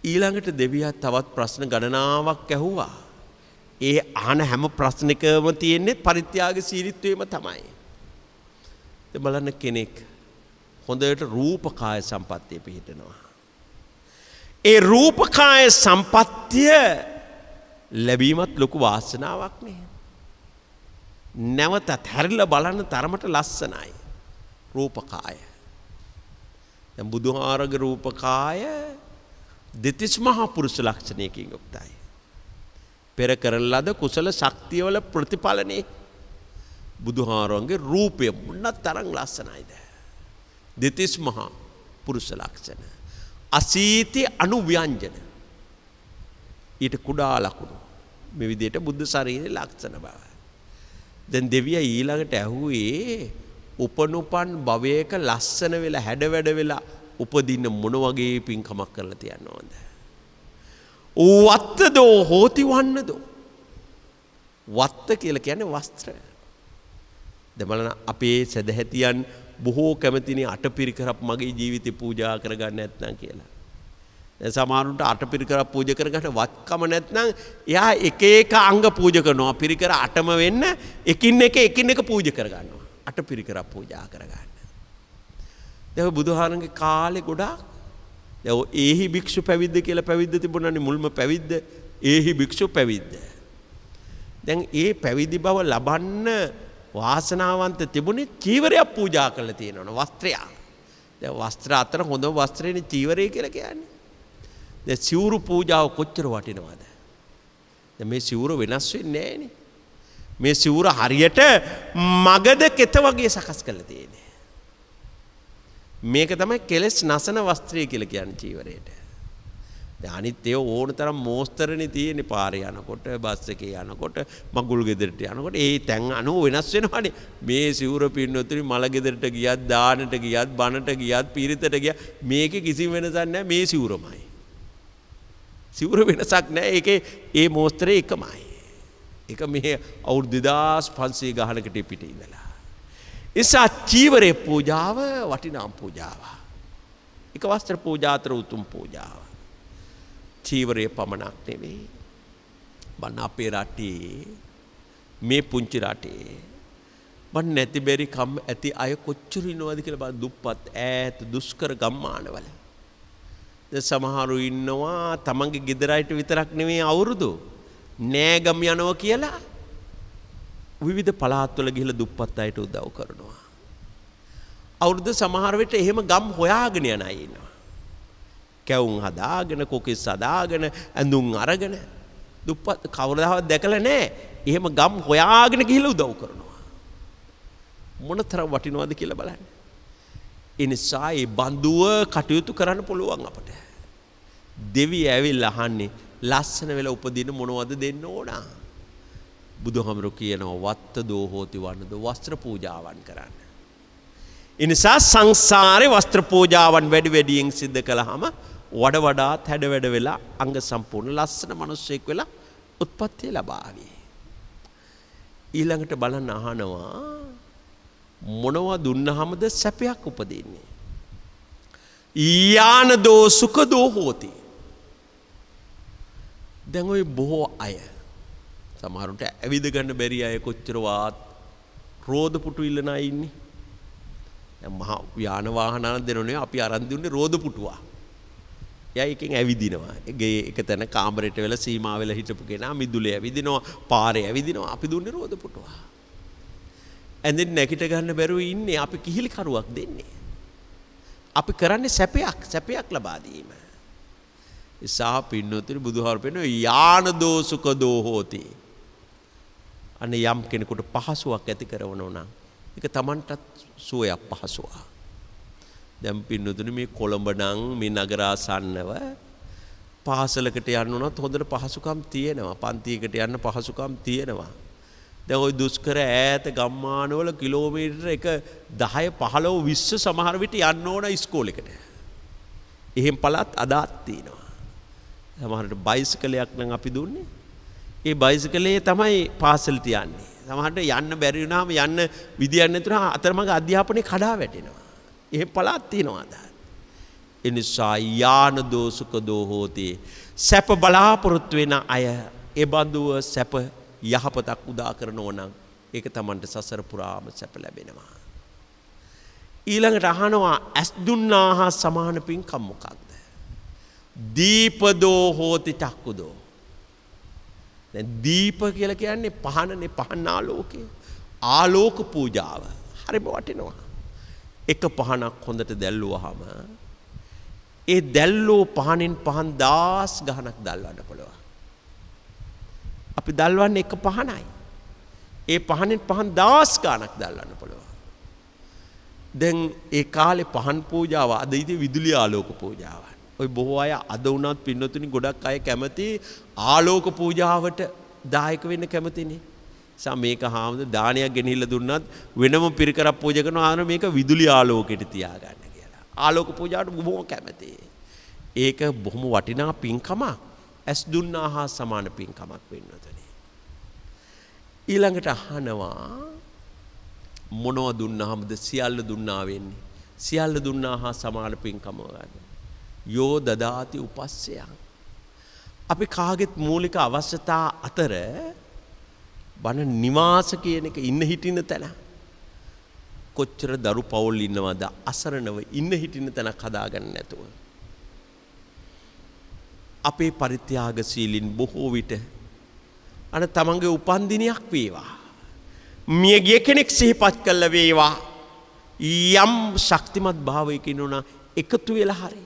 ඊළඟට දෙවියා තවත් ප්‍රශ්න ගණනාවක් ඇහුවා. ඒ අහන හැම ප්‍රශ්නකම තියෙන්නේ පරිත්‍යාගශීලීත්වයම තමයි. දැන් බලන්න කෙනෙක් හොඳට රූපකාය සම්පත්තිය පිහිටනවා. ඒ රූපකාය සම්පත්තිය ලැබීමත් ලොකු වාසනාවක් නේ. නැවතත් හැරිලා බලන්න තරමට ලස්සනයි රූපකාය. දැන් බුදුහාරගේ රූපකාය දෙතිස් මහා පුරුෂ ලක්ෂණයකින් යුක්තයි. පෙර කරන ලද කුසල ශක්තියවල ප්‍රතිඵලනේ බුදුහාරගේ රූපය මොන තරම් ලස්සනයිද. දෙතිස් මහා පුරුෂ ලක්ෂණ, අසීති අනුව්‍යංජන, ඊට කුඩා ලකුණු, මේ විදිහට බුද්ධ ශරීරයේ ලක්ෂණ බව. දැන් දෙවියා ඊළඟට ඇහුවේ උපනුපන් භවයක ලස්සන වෙලා හැඩ වැඩ වෙලා උපදින්න මොන වගේ පින්කමක් කරලා තියන්න ඕනද? වත්තදෝ හෝති වන්නදෝ. වත්ත කියලා කියන්නේ වස්ත්‍ර. දැන් බලන්න අපේ සදහැතියන් බොහෝ කැමතිනේ අටපිරිකරක් මගේ ජීවිතේ පූජා කරගන්න නැත්නම් කියලා. දැන් සමහරුන්ට අටපිරිකරක් පූජා කරගන්න වත්කම නැත්නම් එයා එක එක අංග පූජා කරනවා. පිරිකර 8ම වෙන්න එකින් එක පූජා කරගන්නවා. අටපිරිකරක් පූජා කරගන්න. දැන් බුදුහාරන්ගේ කාලේ ගොඩාක් දැන් ඒහි භික්ෂු පැවිද්ද කියලා පැවිද්ද තිබුණානේ මුල්ම පැවිද්ද ඒහි භික්ෂු පැවිද්ද. දැන් ඒ පැවිදි බව ලබන්න වාසනාවන්ත තිබුණේ චීවරයක් පූජා කරලා තියෙනවනේ වස්ත්‍රයක්. දැන් වස්ත්‍ර අතර හොඳ වස්ත්‍රේනේ චීවරය කියලා කියන්නේ. දැන් සිවුරු පූජාව කොච්චර වටිනවද? දැන් මේ සිවුර වෙනස් වෙන්නේ නැහනේ. මේ සිවුර හරියට මගද කෙත වගේ සකස් කරලා තියෙන්නේ. මේක තමයි කෙලස් නසන වස්ත්‍රය කියලා කියන්නේ චීවරයට. දැන් අනිත් ඒවා ඕන තරම් මෝස්තරනේ තියෙන්නේ පාරේ යනකොට, බස් එකේ යනකොට, මගුල් ගෙදරට යනකොට ඒ තැන් අනුව වෙනස් වෙනවානේ. මේ සිවුර පින්නතුනි මල ගෙදරට ගියත්, දානට ගියත්, බණට ගියත්, පීරිතට ගියත් මේකේ කිසිම වෙනසක් නැහැ. මේ සිවුරමයි. සිවුර වෙනසක් නැහැ. ඒකේ ඒ මෝස්තරේ එකමයි. ඒක මේ අවුරුදු 2500 ගහනකට පිට ඉඳලා. එසා චීවරේ පූජාව වටිනා පූජාව. එක වස්ත්‍ර පූජා අතර උතුම් පූජාව. චීවරය පමණක් නෙවෙයි. බන්න අපේ රටේ මේ පුංචි රටේ බන්න නැති බැරි කම් ඇති අය කොච්චර ඉන්නවද කියලා බලන්න. දුප්පත් ඈත දුෂ්කර ගම්මානවල. දැන් සමහරු ඉන්නවා තමන්ගේ ගෙදරයිට විතරක් නෙවෙයි අවුරුදු නෑගම් යනවා කියලා විවිධ පළාත්වල ගිහිල්ලා දුප්පත් අයට උදව් කරනවා. අවුරුදු සමහර විට එහෙම ගම් හොයාගෙන යන අය ඉන්නවා. කැවුම් හදාගෙන, කොකිස් හදාගෙන, ඇඳුම් අරගෙන දුප්පත් කවදාවත් දැකලා නැහැ. එහෙම ගම් හොයාගෙන ගිහිල්ලා උදව් කරනවා. මොනතරම් වටිනවද කියලා බලන්න. ඒ නිසා මේ බඳුව කටයුතු කරන්න පුළුවන් අපට. දෙවි ඇවිල්ලා අහන්නේ ලස්සන වෙලා උපදින මොනවද දෙන්න ඕන? බුදුහාමුදුරු කියනවා වත්ත දෝ හෝති වන්නද වස්ත්‍ර පූජාවන් කරන්න. ඒ නිසා සංසාරේ වස්ත්‍ර පූජාවන් වැඩි වැඩියෙන් සිද්ධ කළාම වඩාත් හැඩ වැඩ වෙලා අංග සම්පූර්ණ ලස්සන මිනිසෙක් වෙලා උත්පත්ති ලබාවි. ඊළඟට බලන්න අහනවා මොනවා දුන්නාමද සැපයක් උපදින්නේ? යානදෝ සුඛදෝ හෝති. දැන් ওই බොහෝ අය සමහරුන්ට ඇවිද ගන්න බැරි අය කොච්චර වාත් රෝද පුටු ඉල්ලන අය ඉන්නේ. දැන් මහා යාන වාහන දෙනෝනේ අපි අරන් දුන්නේ රෝද පුටුවා. එයා එකෙන් ඇවිදිනවා. ගේ එක තැන කාමරයට වෙලා සීමා වෙලා හිටපු කෙනා මිදුලේ ඇවිදිනවා, පාරේ ඇවිදිනවා. අපි දුන්නේ රෝද පුටුවා. ඇඳෙන් නැගිට ගන්න බැරුව ඉන්නේ අපි කිහිලි කරුවක් දෙන්නේ. අපි කරන්නේ සැපයක් ලබා දීම. ඉසා පින්නතුනි බුදුහාර පෙන්නන යානදෝ සුඛදෝ හෝති. අනේ යම් කෙනෙකුට පහසුවක් ඇති කරවනවා නම් ඒක Tamanටත් සුවයක් පහසුවක්. දැන් පින්නතුනි මේ කොළඹ නම් මේ නගරාසන්නව පාසලකට යන්න උනත් හොඳට පහසුකම් තියෙනවා. පන්තියකට යන්න පහසුකම් තියෙනවා. දැන් ওই දුෂ්කර ඈත ගම්මානවල කිලෝමීටර 10 15 20 සමහර විට යන්න ඕන ඉස්කෝලේකට. එහෙන් පළාත් අදාත් තියෙනවා. සමහරට බයිසිකලයක් නම් අපි දුන්නේ. ඒ බයිසිකලේ තමයි පාසලට යන්නේ. සමහරට යන්න බැරි වුණාම යන්න විදියක් නැතුනම අතරමඟ අධ්‍යාපනයේ කඩා වැටෙනවා. එහෙන් පළාත් තියෙනවා අදාත්. ඒ නිසා යානදෝ සුඛදෝ හෝති. සැප බලාපොරොත්තු වෙන අය ඒ බඳුව සැප යහපතක් උදා කරනවා නම් ඒක Tamanට සසර පුරාම සැප ලැබෙනවා. ඊළඟට අහනවා ඇස් දුන්නා හා සමාන පින්කම් මොකක්ද? දීපදෝ හෝති චක්කුදෝ. දැන් දීප කියලා කියන්නේ පහනනේ, පහන් ආලෝකය. ආලෝක පූජාව. හරිම වටිනවා. එක පහනක් හොඳට දැල්ලුවාම ඒ දැල්ලෝ පහනෙන් පහන් 1000 ගණනක් දැල්වන්න පුළුවන්. අපි දැල්වන්නේ එක පහනයි. ඒ පහනෙන් පහන් 1000 ගණනක් දැල්වන්න පුළුවන්. දැන් ඒ කාලේ පහන් පූජාව අද ඉතින් විදුලි ආලෝක පූජාවක්. ඔය බොහෝ අය අද වුණත් පින්නතුනි ගොඩක් අය කැමති ආලෝක පූජාවට දායක වෙන්න කැමතිනේ. මේක හාමුදුර දානයක් ගෙනහිල්ලා දුන්නත් වෙනම පිරිකරක් පූජා කරනවා මේක විදුලි ආලෝකයට තියාගන්න කියලා. ආලෝක පූජාවට බොහොම කැමතියි. ඒක බොහොම වටිනා පින්කමක්. ඇස් දුන්නා හා සමාන පින්කමක් වෙන්නතනේ. ඊළඟට අහනවා මොනවා දුන්නාමද සියල්ල දුන්නා වෙන්නේ? සියල්ල දුන්නා හා සමාන පින්කම ගන්න. යෝ දදාති උපස්සයන්. අපි කාගෙත් මූලික අවශ්‍යතා අතර බණ නිවාස කියන එක ඉන්න හිටින තැන. කොච්චර දරු පවුල් ඉන්නවද අසරණව ඉන්න හිටින තැනක් හදාගන්න නැතුව. අපේ පරිත්‍යාගශීලීන් බොහෝ විට අන තමන්ගේ උපන්දිනයක් වේවා. මියගිය කෙනෙක් සිහිපත් කළ වේවා. යම් ශක්තිමත් භාවයක ඉන්නවා එකතු වෙලා හරි.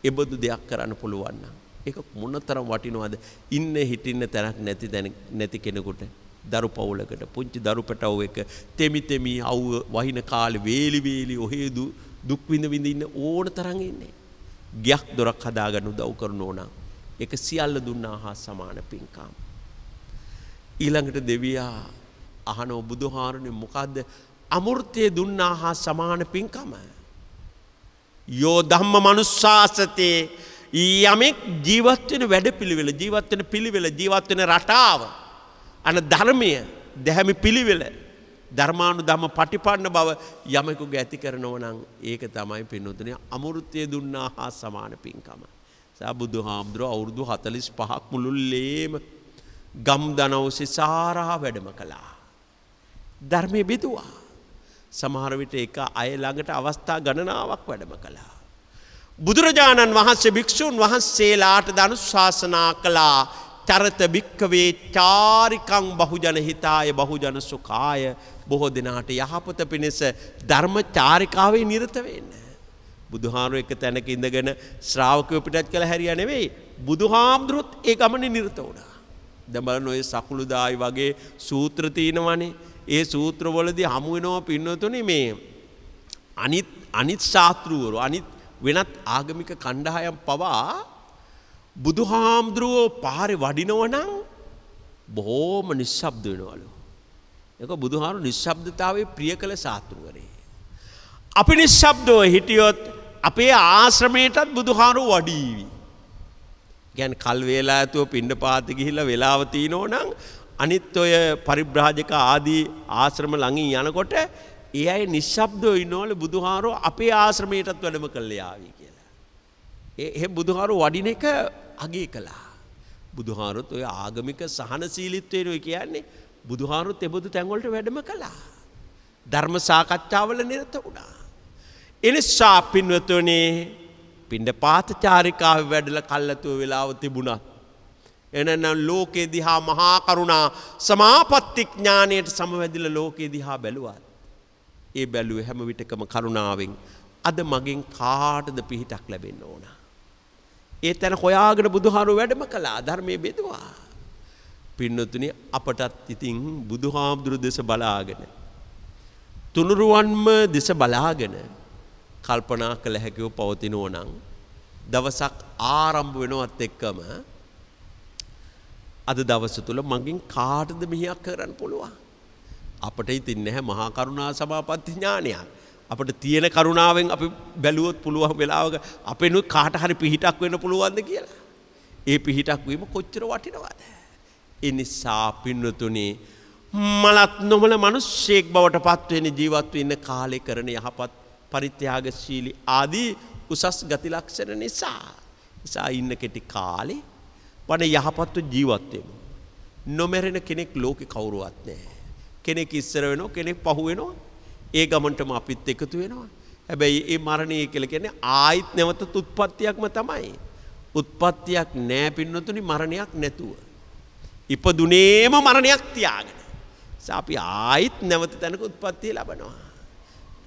එබඳු දෙයක් කරන්න පුළුවන් නම් ඒක මොනතරම් වටිනවද? ඉන්න හිටින්න තැනක් නැති කෙනෙකුට දරු පවුලකට පුංචි දරු පැටවු එක තෙමි අවුව වහින කාලේ වේලි ඔහේ දුක් විඳ ඉන්න ඕන තරම් ඉන්නේ. ගයක් දොරක් හදාගන්න උදව් කරනෝ නම් ඒක සියල්ල දුන්නා හා සමාන පින්කම්. ඊළඟට දෙවියා අහන බුදුහාරනේ මොකද්ද අමෘතය දුන්නා හා සමාන පින්කම? යෝ ධම්ම මනුස්සාසතේ යමෙක් ජීවත් වෙන වැඩපිළිවෙල ජීවත් වෙන පිළිවෙල ජීවත් වෙන රටාව අන ධර්මය දැහැමි පිළිවෙල ධර්මානුධම්ම පටිපන්න බව යමෙකුගේ ඇති කරනවා නම් ඒක තමයි පින්වතුනි අමෘතය දුන්නා හා සමාන පින්කම. බුදුහාමුදුරුවෝ අවුරුදු 45ක් මුළුල්ලේම ගම් දනව් සිසාරා වැඩම කළා. ධර්මයේ බෙදුවා. සමහර විට එක අය ළඟට අවස්ථා ගණනාවක් වැඩම කළා. බුදුරජාණන් වහන්සේ භික්ෂුන් වහන්සේලාට ධනුශාසනා කළා. චරත භික්ඛවේ චාරිකං බහුජන හිතාය බහුජන සුඛාය. බොහෝ දිනාට යහපත පිණිස ධර්ම චාරිකාවේ නිරත වෙන්න. බුදුහාමුදුරුවෝ එක තැනක ඉඳගෙන ශ්‍රාවකයෝ පිටත් කළ හැරියා නෙවෙයි. බුදුහාමුදුරුවොත් ඒ ගමනේ නිරත වුණා. දැන් බලන්න ඔය සකුළුදායි වගේ සූත්‍ර තියෙනවනේ. ඒ සූත්‍රවලදී හමු වෙනවා පින්නතුනේ මේ අනිත් ශාස්ත්‍රවරු අනිත් වෙනත් ආගමික කණ්ඩායම් පවා බුදුහාමුදුරුවෝ පාරේ වඩිනව නම් බොහොම නිශ්ශබ්ද වෙනවලු. ඒක බුදුහාමුදුරුවෝ නිශ්ශබ්දතාවයේ ප්‍රිය කළ ශාස්ත්‍රවරේ. අපි නිශ්ශබ්දව හිටියොත් අපේ ආශ්‍රමයටත් බුදුහාමුදුරුවෝ වඩීවි. කියන්නේ කල් වේලා ඇතුව පිණ්ඩපාත ගිහිල්ලා වෙලාව තිනෝ නම් අනිත් ඔය පරිබ්‍රාජක ආදී ආශ්‍රම ළඟින් යනකොට ඒ අය නිශ්ශබ්දව ඉන්නවලු බුදුහාරෝ අපේ ආශ්‍රමයටත් වැඩම කළේ ආවි කියලා. එහෙම බුදුහාරෝ වඩින එක අගය කළා. බුදුහාරොත් ඔය ආගමික සහනශීලීත්වය කියන්නේ බුදුහාරොත් එබඳු තැන් වලට වැඩම කළා. ධර්ම සාකච්ඡාවල නිරත වුණා. එනිසා පින්වතුනි පිණ්ඩපාත චාරිකාවේ වැඩලා කල්ලාතුව වෙලාව තිබුණත් එනනම් ලෝකේ දිහා මහා කරුණා සමාපatti ඥාණයට සමවැදිලා ලෝකේ දිහා බැලුවා. ඒ බැලුවේ හැම විටකම කරුණාවෙන් අද මගෙන් කාටද පිහිටක් ලැබෙන්න ඕන. ඒ තැන හොයාගෙන බුදුහාරු වැඩම කළා ධර්මයේ බෙදුවා. පින්නතුනි අපටත් ඉතින් බුදුහාමුදුරු දෙස බලාගෙන තුනුරුවන්ම දෙස බලාගෙන කල්පනා කළ හැකිව පවතිනෝ නම් දවසක් ආරම්භ වෙනවත් එක්කම අද දවස තුල මගෙන් කාටද මෙහියක් කරන්න පුළුවන්? අපට ඉතින් නැහැ මහා කරුණා සමාපatti ඥානයක්. අපිට තියෙන කරුණාවෙන් අපි බැලුවොත් පුළුවන් වෙලාවක අපේනුත් කාට හරි පිහිටක් වෙන්න පුළුවන්ද කියලා. ඒ පිහිටක් වීම කොච්චර වටිනවද? ඒ නිසා පින්නතුනි මලත් නොමල මිනිස්සෙක් බවට පත් වෙන ජීවත් වෙන්න කාලේ කරන යහපත් පරිත්‍යාගශීලී ආදී උසස් ගති ලක්ෂණ නිසා ඉන්න කෙටි කාලේ වන යහපත්ව ජීවත් වෙමු. නොමරෙන කෙනෙක් ලෝකේ කවුරුවත් නැහැ. කෙනෙක් ඉස්සර වෙනවා කෙනෙක් පහු වෙනවා. ඒ ගමන්ටම අපිත් එකතු වෙනවා. හැබැයි ඒ මරණය කියලා කියන්නේ ආයිත් නැවත උත්පත්තියක්ම තමයි. උත්පත්තියක් නැහැ පින්නතුනි මරණයක් නැතුව. ඉපදුනේම මරණයක් තියාගෙන. අපි ආයිත් නැවත තැනක උත්පත්තිය ලබනවා.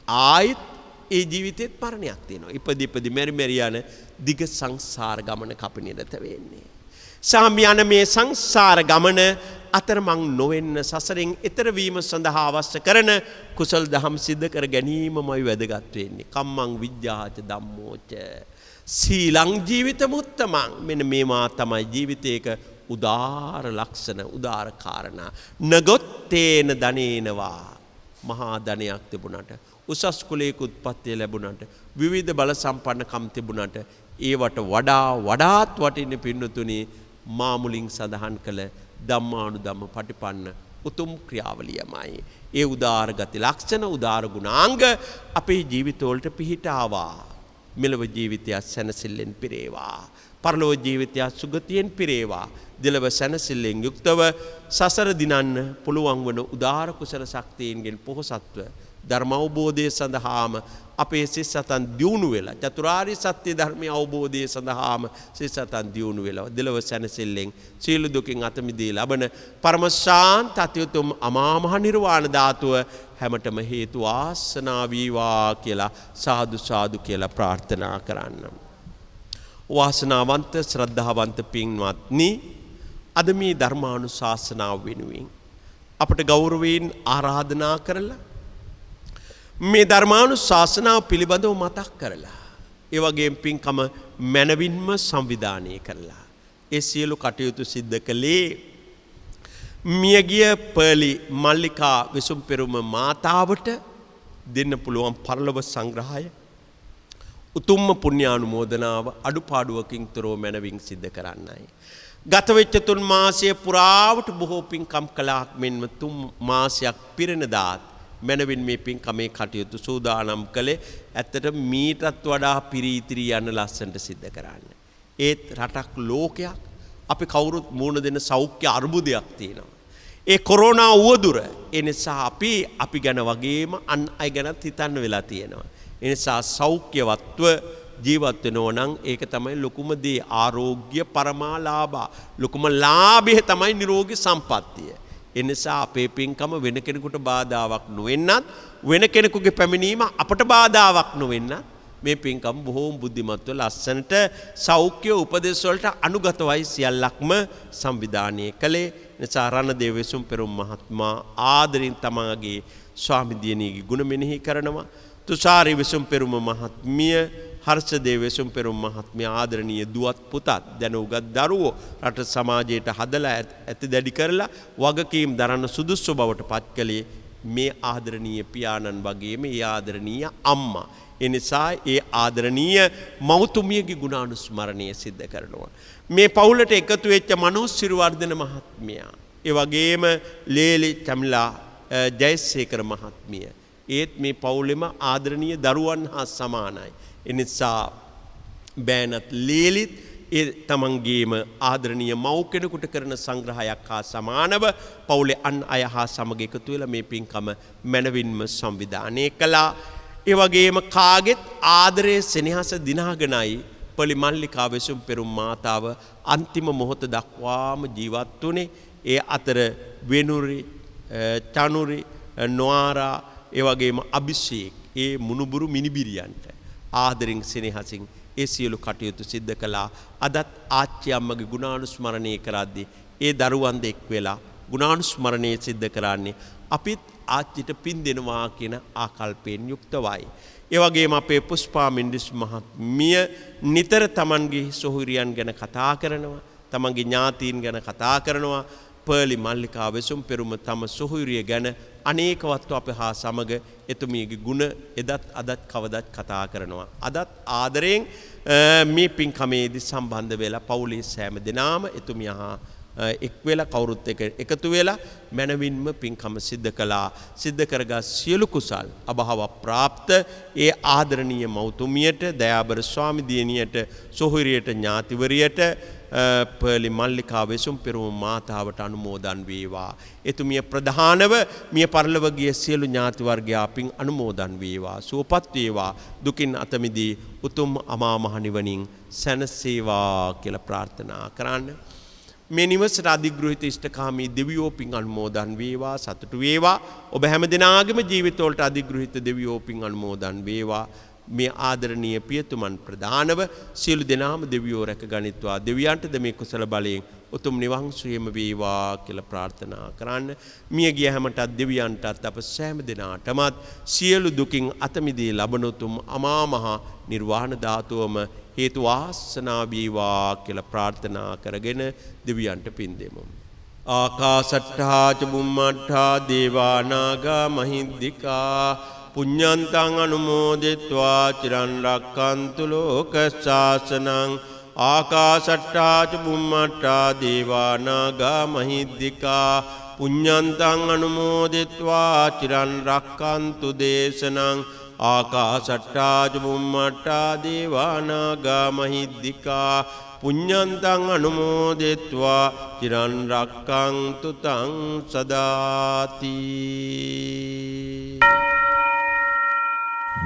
ආයිත් ඒ ජීවිතේත් මරණයක් තියෙනවා. ඉපදි මෙරි යන දිග සංසාර ගමන කපිනෙදත වෙන්නේ. සාමියන මේ සංසාර ගමන අතරමං නොවෙන්න සසරෙන් එතර වීම සඳහා අවශ්‍ය කරන කුසල් දහම් සිද්ධ කර ගැනීමමයි වැදගත් වෙන්නේ. කම්මං විජ්ජාච ධම්මෝච සීලං ජීවිතමුත්තමං. මෙන්න මේවා තමයි ජීවිතයක උදාර ලක්ෂණ උදාර කාරණා. නගොත්තේන ධනේනවා මහා ධනයක් තිබුණාට උසස් කුලයක උත්පත්තිය ලැබුණාට විවිධ බල සම්පන්නකම් තිබුණාට ඒවට වඩාත් වටින්නේ පින්නතුනි මාමුලින් සඳහන් කළ ධම්මානුධම්ම පටිපන්න උතුම් ක්‍රියාවලියමයි. ඒ උදාර ගති ලක්ෂණ උදාර ගුණාංග අපේ ජීවිතවලට පිහිටාවා. මෙලව ජීවිතය සැනසෙල්ලෙන් පිරේවා. පරලොව ජීවිතය සුගතියෙන් පිරේවා. දෙලව සැනසෙල්ලෙන් යුක්තව සසර දිනන්න පුළුවන් වන උදාර කුසල ශක්තියින්ගෙන් පොහොසත්ව ධර්ම අවබෝධය සඳහාම අපේ සිත් සතන් දියුණු වෙලා චතුරාර්ය සත්‍ය ධර්මයේ අවබෝධය සඳහාම සිත් සතන් දියුණු වෙලා දෙලව සැනසෙල්ලෙන් සීල දුකින් අත මිදී ලබන පරම ශාන්ත අතිඋතුම් අමා මහ නිර්වාණ ධාතුව හැමතෙම හේතු ආසනා වේවා කියලා සාදු සාදු කියලා ප්‍රාර්ථනා කරන්න. වාසනාවන්ත ශ්‍රද්ධාවන්ත පින්වත්නි අද මේ ධර්මානුශාසනාව වෙනුවෙන් අපට ගෞරවයෙන් ආරාධනා කරලා මේ ධර්මානුශාසනාව පිළිබඳව මතක් කරලා ඒ වගේම පින්කම මනවින්ම සංවිධානය කරලා ඒ සියලු කටයුතු සිද්ධ කළේ මියගිය පර්ලි මල්ලිකා විසුම්පෙරුම මාතාවට දෙන්න පුළුවන් පරලොව සංග්‍රහය උතුම්ම පුණ්‍යානුමෝදනාව අඩුපාඩුවකින් තොරව මනවින් සිද්ධ කරන්නයි. ගත වෙච්ච 3 මාසය පුරාවට බොහෝ පින්කම් කළාක් මෙන්ම 3 මාසයක් පිරෙන දාත් මනවින් මේ පින්කමේ කටයුතු සූදානම් කළේ ඇත්තට මීටත් වඩා පිරීතිරී යන ලස්සනට සිද්ධ කරන්න. ඒත් රටක් ලෝකයක් අපි කවුරුත් මුණ දෙන සෞඛ්‍ය අර්බුදයක් තියෙනවා. ඒ කොරෝනා උවදුර ඒ නිසා අපි ගැන වගේම අන් අය ගැනත් හිතන්න වෙලා තියෙනවා. ඒ නිසා සෞඛ්‍යවත්ව ජීවත් වෙනවා නම් ඒක තමයි ලොකුම දේ. ආරෝග්‍ය පරමාලාභ ලොකුම ලාභය තමයි නිරෝගී සම්පත්තිය. ඒ නිසා අපේ පින්කම වෙන කෙනෙකුට බාධාවක් නොවෙන්නත් වෙන කෙනෙකුගේ පැමිණීම අපට බාධාවක් නොවෙන්නත් මේ පින්කම් බොහෝම බුද්ධිමත්ව ලස්සනට සෞඛ්‍ය උපදෙස් වලට අනුගතවයි සියල්ලක්ම සංවිධානය කළේ. නිසා රණදේව විසුම්පෙරුම් මහත්මයා ආදරින් තමාගේ ස්වාමි දියණියගේ ගුණ මෙනෙහි කරනවා. තුෂාරි විසුම්පෙරුම මහත්මිය හර්ෂදේව විසුම්පෙරුම මහත්මිය ආදරණීය දුවත් පුතත් දැන උගත් දරුවෝ රට සමාජයට හදලා ඇති දැඩි කරලා වගකීම් දරන සුදුසු බවට පත් කළේ මේ ආදරණීය පියාණන් වගේම ඒ ආදරණීය අම්මා. ඒ නිසා ඒ ආදරණීය මෞතුමියගේ ගුණානුස්මරණය සිද්ධ කරනවා. මේ පවුලට එකතු වෙච්ච මනෝජ් සිරිවර්ධන මහත්මයා, ඒ වගේම ලේලි චමිලා ජයසේකර මහත්මිය, ඒත් මේ පවුලෙම ආදරණීය දරුවන් හා සමානයි. එනිසා බෑනත් ලීලිත් ඒ තමන්ගේම ආදරණීය මව් කෙනෙකුට කරන සංග්‍රහයක් හා සමානව පවුලේ අන් අය හා සමග එකතු වෙලා මේ පින්කම මැනවින්ම සංවිධානය කළා. ඒ වගේම කාගෙත් ආදරයේ සෙනෙහස දිනාගෙනයි පොලි මල්ලිකා වෙසුම් පෙරුම් මාතාව අන්තිම මොහොත දක්වාම ජීවත් වුණේ. ඒ අතර වෙනුරි, චනුරි, නොආරා, ඒ වගේම අභිෂේක්, ඒ මුණුබුරු මිනිබිරියන්ට ආදරෙන් සෙනෙහසින් ඒ සියලු කටයුතු සිද්ධ කළා. අදත් ආච්චි අම්මගේ ගුණානුස්මරණය කරද්දී ඒ දරුවන් දෙක් වෙලා ගුණානුස්මරණය සිද්ධ කරන්නේ අපිත් ආච්චිට පින් දෙනවා කියන ආකල්පයෙන් යුක්තවයි. ඒ වගේම අපේ පුෂ්පා මින්ඩිස් මහත්මිය නිතර තමන්ගේ සොහොයුරියන් ගැන කතා කරනවා, තමන්ගේ ඥාතීන් ගැන කතා කරනවා. පර්ලි මල්ලිකා වෙසුම් පෙරුම තම සොහොයුරිය ගැන අනේකවත්ව අප හා සමග එතුමියගේ ගුණ එදත් අදත් කවදත් කතා කරනවා. අදත් ආදරයෙන් මේ පින්කමේදී සම්බන්ධ වෙලා පවුලේ සෑම දෙනාම එතුමිය හා එක් වෙලා කවුරුත් එකතු වෙලා මනවින්ම පින්කම සිද්ධ කළා. සිද්ධ කරගා සියලු කුසල් අභව ප්‍රාප්ත ඒ ආදරණීය මෞතුමියට, දයාබර ස්වාමි දියණියට, සොහොයුරියට, ඥාතිවරියට, පර්ලි මල්ලිකා වෙසුම් පෙරුම මාතාවට අනුමෝදන් වේවා. එතුමිය ප්‍රධානව මිය පරලොව ගිය සියලු ඥාති වර්ගයා පින් අනුමෝදන් වේවා. සුවපත් වේවා. දුකින් අත මිදී උතුම් අමා මහ නිවනින් සැනසේවා කියලා ප්‍රාර්ථනා කරන්න. මේ නිවසට අධිග්‍රහිත ඉෂ්ඨකාමී දෙවියෝ පින් අනුමෝදන් වේවා, සතුටු වේවා. ඔබ හැම දිනාගේම ජීවිතවලට අධිග්‍රහිත දෙවියෝ පින් අනුමෝදන් වේවා. මේ ආදරණීය පියතුමන් ප්‍රදානව සියලු දෙනාම දෙවියෝ රැක ගනිත්වා. දෙවියන්ටද මේ කුසල බලයෙන් උතුම් නිවන් සුවයම වේවා කියලා ප්‍රාර්ථනා කරන්න. මිය ගිය හැමටත් දෙවියන්ටත් අප සෑම දෙනාටමත් සියලු දුකින් අත මිදී ලබන උතුම් අමා මහ නිර්වාණ ධාතුවම හේතු වාසනා වේවා කියලා ප්‍රාර්ථනා කරගෙන දෙවියන්ට පින් දෙමු. ආකාසට්ඨා ච බුම්මට්ඨා දේවා නාග මහින්దికා පුඤ්ඤන්තං අනුමෝදිත්වා චිරන් රක්칸තු ලෝක ශාසනං. ආකාසට්ඨා ච බුම්මට්ඨා දේවා නාග මහින්దికා පුඤ්ඤන්තං අනුමෝදිත්වා චිරන් රක්칸තු දේශනං. ආකාසට්ඨා ච බුම්මට්ඨා දේවා නාග මහින්దికා පුඤ්ඤන්තං අනුමෝදිත්වා චිරන් රක්칸තු තං සදාති.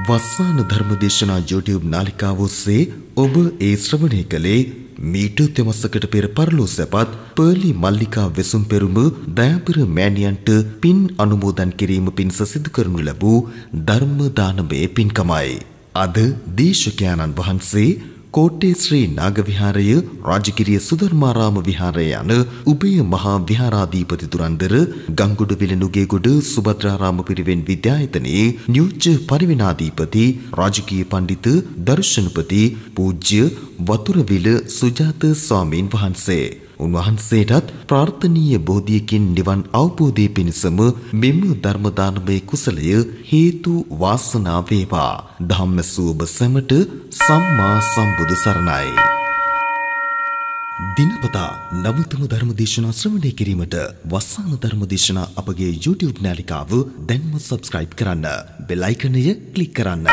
වස්සාන ධර්මදේශනා YouTube නාලිකාව ඔස්සේ ඔබ ඒ ශ්‍රවණය කළේ මීට තෙමසකට පෙර පරලෝ සැපත් පර්ලි මල්ලිකා වෙසුම් පෙරුම දයාබර මෑණියන්ට පින් අනුමෝදන් කිරීම පිණිස සිදු කරනු ලැබූ ධර්ම දානමය පින්කමයි. අද දේශකයන්න් වහන්සේ කෝට්ටේ ශ්‍රී නාග විහාරය, රාජගිරිය සුධර්මාරාම විහාරය යන උභය මහා විහාරාධිපති දුරන්දර ගංගොඩවිල නුගේගොඩ සුභද්‍රාරාම පිරිවෙන් විද්‍යායතනයේ නියෝජ්‍ය පරිවෙනාධිපති රාජකීය පඬිතු දර්ශනපති පූජ්‍ය වතුරවිල සුජාත ස්වාමීන් වහන්සේ. උන්වහන්සේටත් ප්‍රාර්ථනීය බෝධියකින් නිවන් අවබෝධය පිණිසම මෙම ධර්ම දානමය කුසලය හේතු වාසනා වේවා. ධම්මසු ඔබ සැමට සම්මා සම්බුදු සරණයි. දිනපතා නවතම ධර්මදේශනා ශ්‍රවණය කිරීමට වස්සාන ධර්මදේශනා අපගේ YouTube නාලිකාව දැන්ම subscribe කරන්න. බෙල් අයිකනය ක්ලික් කරන්න.